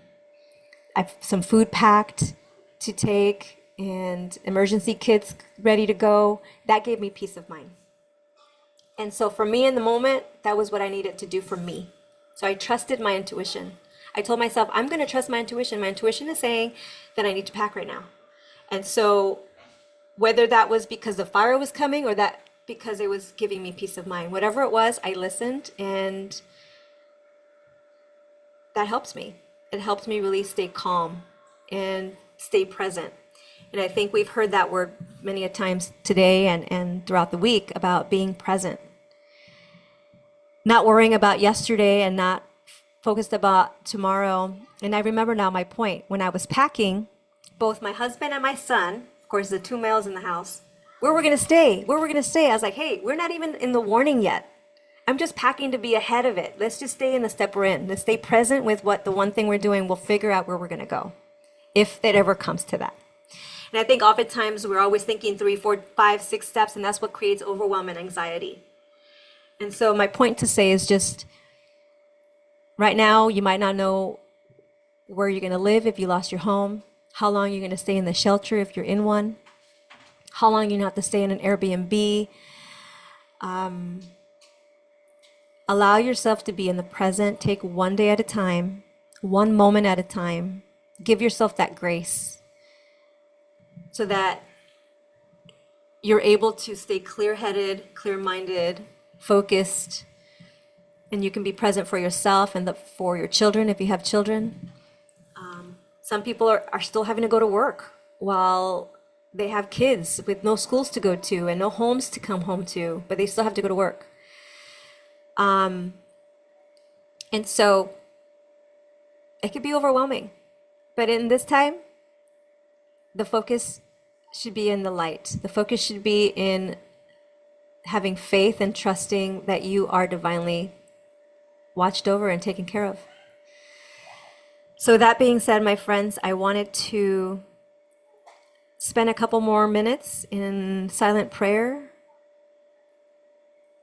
food packed to take and emergency kits ready to go, that gave me peace of mind. And so for me in the moment, that was what I needed to do for me. So I trusted my intuition. I told myself, I'm going to trust my intuition. My intuition is saying that I need to pack right now. And so whether that was because the fire was coming or that because it was giving me peace of mind, whatever it was, I listened, and that helps me. It helps me really stay calm and stay present. And I think we've heard that word many a times today and throughout the week about being present. Not worrying about yesterday and not focused about tomorrow. And I remember now my point. When I was packing, both my husband and my son, of course, the two males in the house, where we're going to stay. I was like, hey, we're not even in the warning yet. I'm just packing to be ahead of it. Let's just stay in the step we're in. Let's stay present with what the one thing we're doing. We'll figure out where we're going to go, if it ever comes to that. And I think oftentimes we're always thinking 3, 4, 5, 6 steps, and that's what creates overwhelm and anxiety. And so my point to say is just, right now, you might not know where you're going to live if you lost your home, how long you're going to stay in the shelter if you're in one, how long you're going to have to stay in an Airbnb. Allow yourself to be in the present. Take one day at a time, one moment at a time. Give yourself that grace so that you're able to stay clear-headed, clear-minded, focused, and you can be present for yourself and for your children if you have children. Some people are still having to go to work while they have kids with no schools to go to and no homes to come home to, but they still have to go to work. And so it could be overwhelming, but in this time, the focus should be in the light. The focus should be in having faith and trusting that you are divinely watched over and taken care of. So that being said, my friends, I wanted to spend a couple more minutes in silent prayer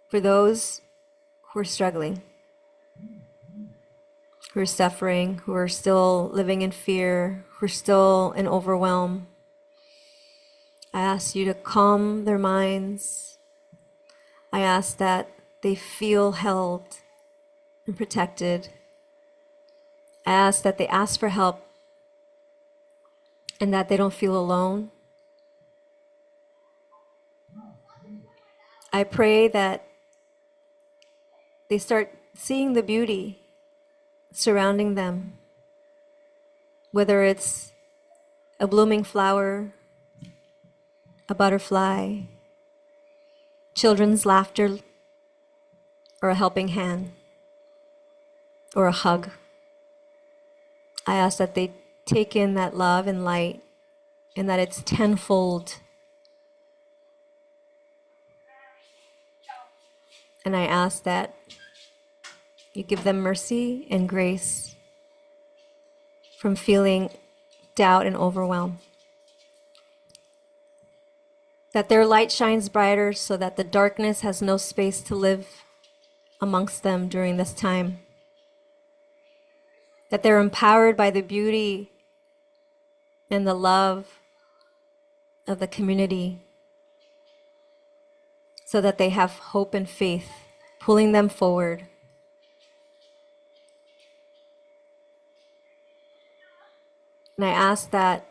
for those who are struggling, who are suffering, who are still living in fear, who are still in overwhelm. I ask you to calm their minds. I ask that they feel held and protected. I ask that they ask for help and that they don't feel alone. I pray that they start seeing the beauty surrounding them, whether it's a blooming flower, a butterfly, children's laughter, or a helping hand, or a hug. I ask that they take in that love and light and that it's tenfold. And I ask that you give them mercy and grace from feeling doubt and overwhelm. That their light shines brighter so that the darkness has no space to live amongst them during this time. That they're empowered by the beauty and the love of the community so that they have hope and faith pulling them forward. And I ask that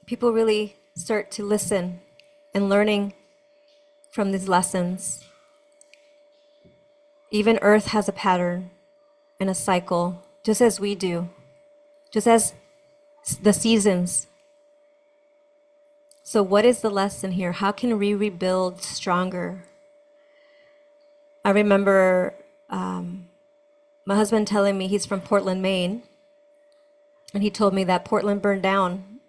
people really start to listen and learning from these lessons. Even Earth has a pattern and a cycle, just as we do, just as the seasons. So what is the lesson here? How can we rebuild stronger? I remember my husband telling me he's from Portland, Maine, and he told me that Portland burned down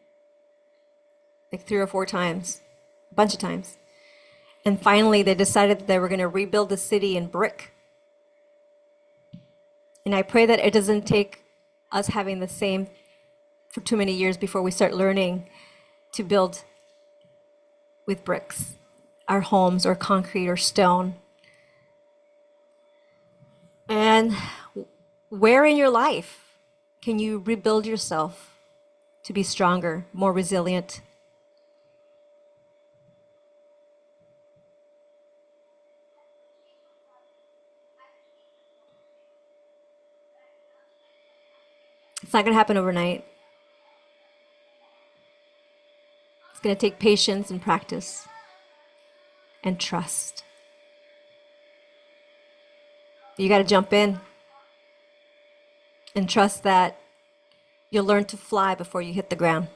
like 3 or 4 times, a bunch of times. And finally, they decided that they were going to rebuild the city in brick. And I pray that it doesn't take us having the same for too many years before we start learning to build with bricks, our homes, or concrete or stone. And where in your life can you rebuild yourself to be stronger, more resilient? It's not going to happen overnight. It's going to take patience and practice and trust. You got to jump in and trust that you'll learn to fly before you hit the ground.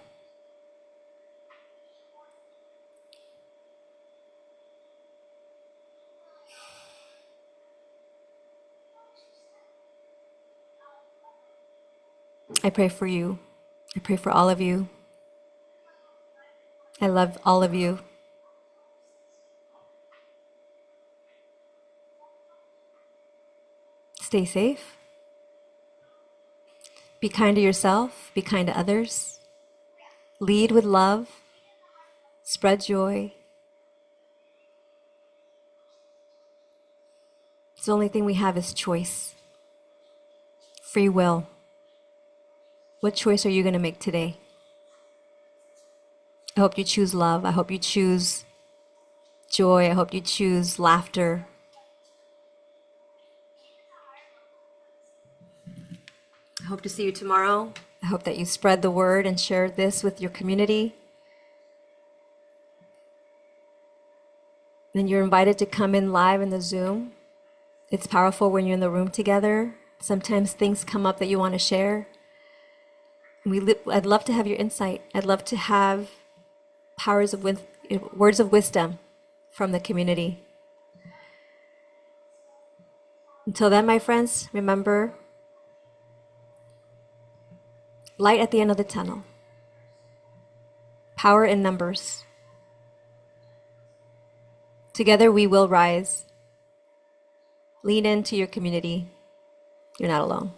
I pray for you. I pray for all of you. I love all of you. Stay safe. Be kind to yourself. Be kind to others. Lead with love. Spread joy. The only thing we have is choice. Free will. What choice are you going to make today? I hope you choose love. I hope you choose joy. I hope you choose laughter. I hope to see you tomorrow. I hope that you spread the word and share this with your community. Then you're invited to come in live in the Zoom. It's powerful when you're in the room together. Sometimes things come up that you want to share. I'd love to have your insight. I'd love to have words of wisdom from the community. Until then, my friends, remember, light at the end of the tunnel. Power in numbers. Together we will rise. Lean into your community. You're not alone.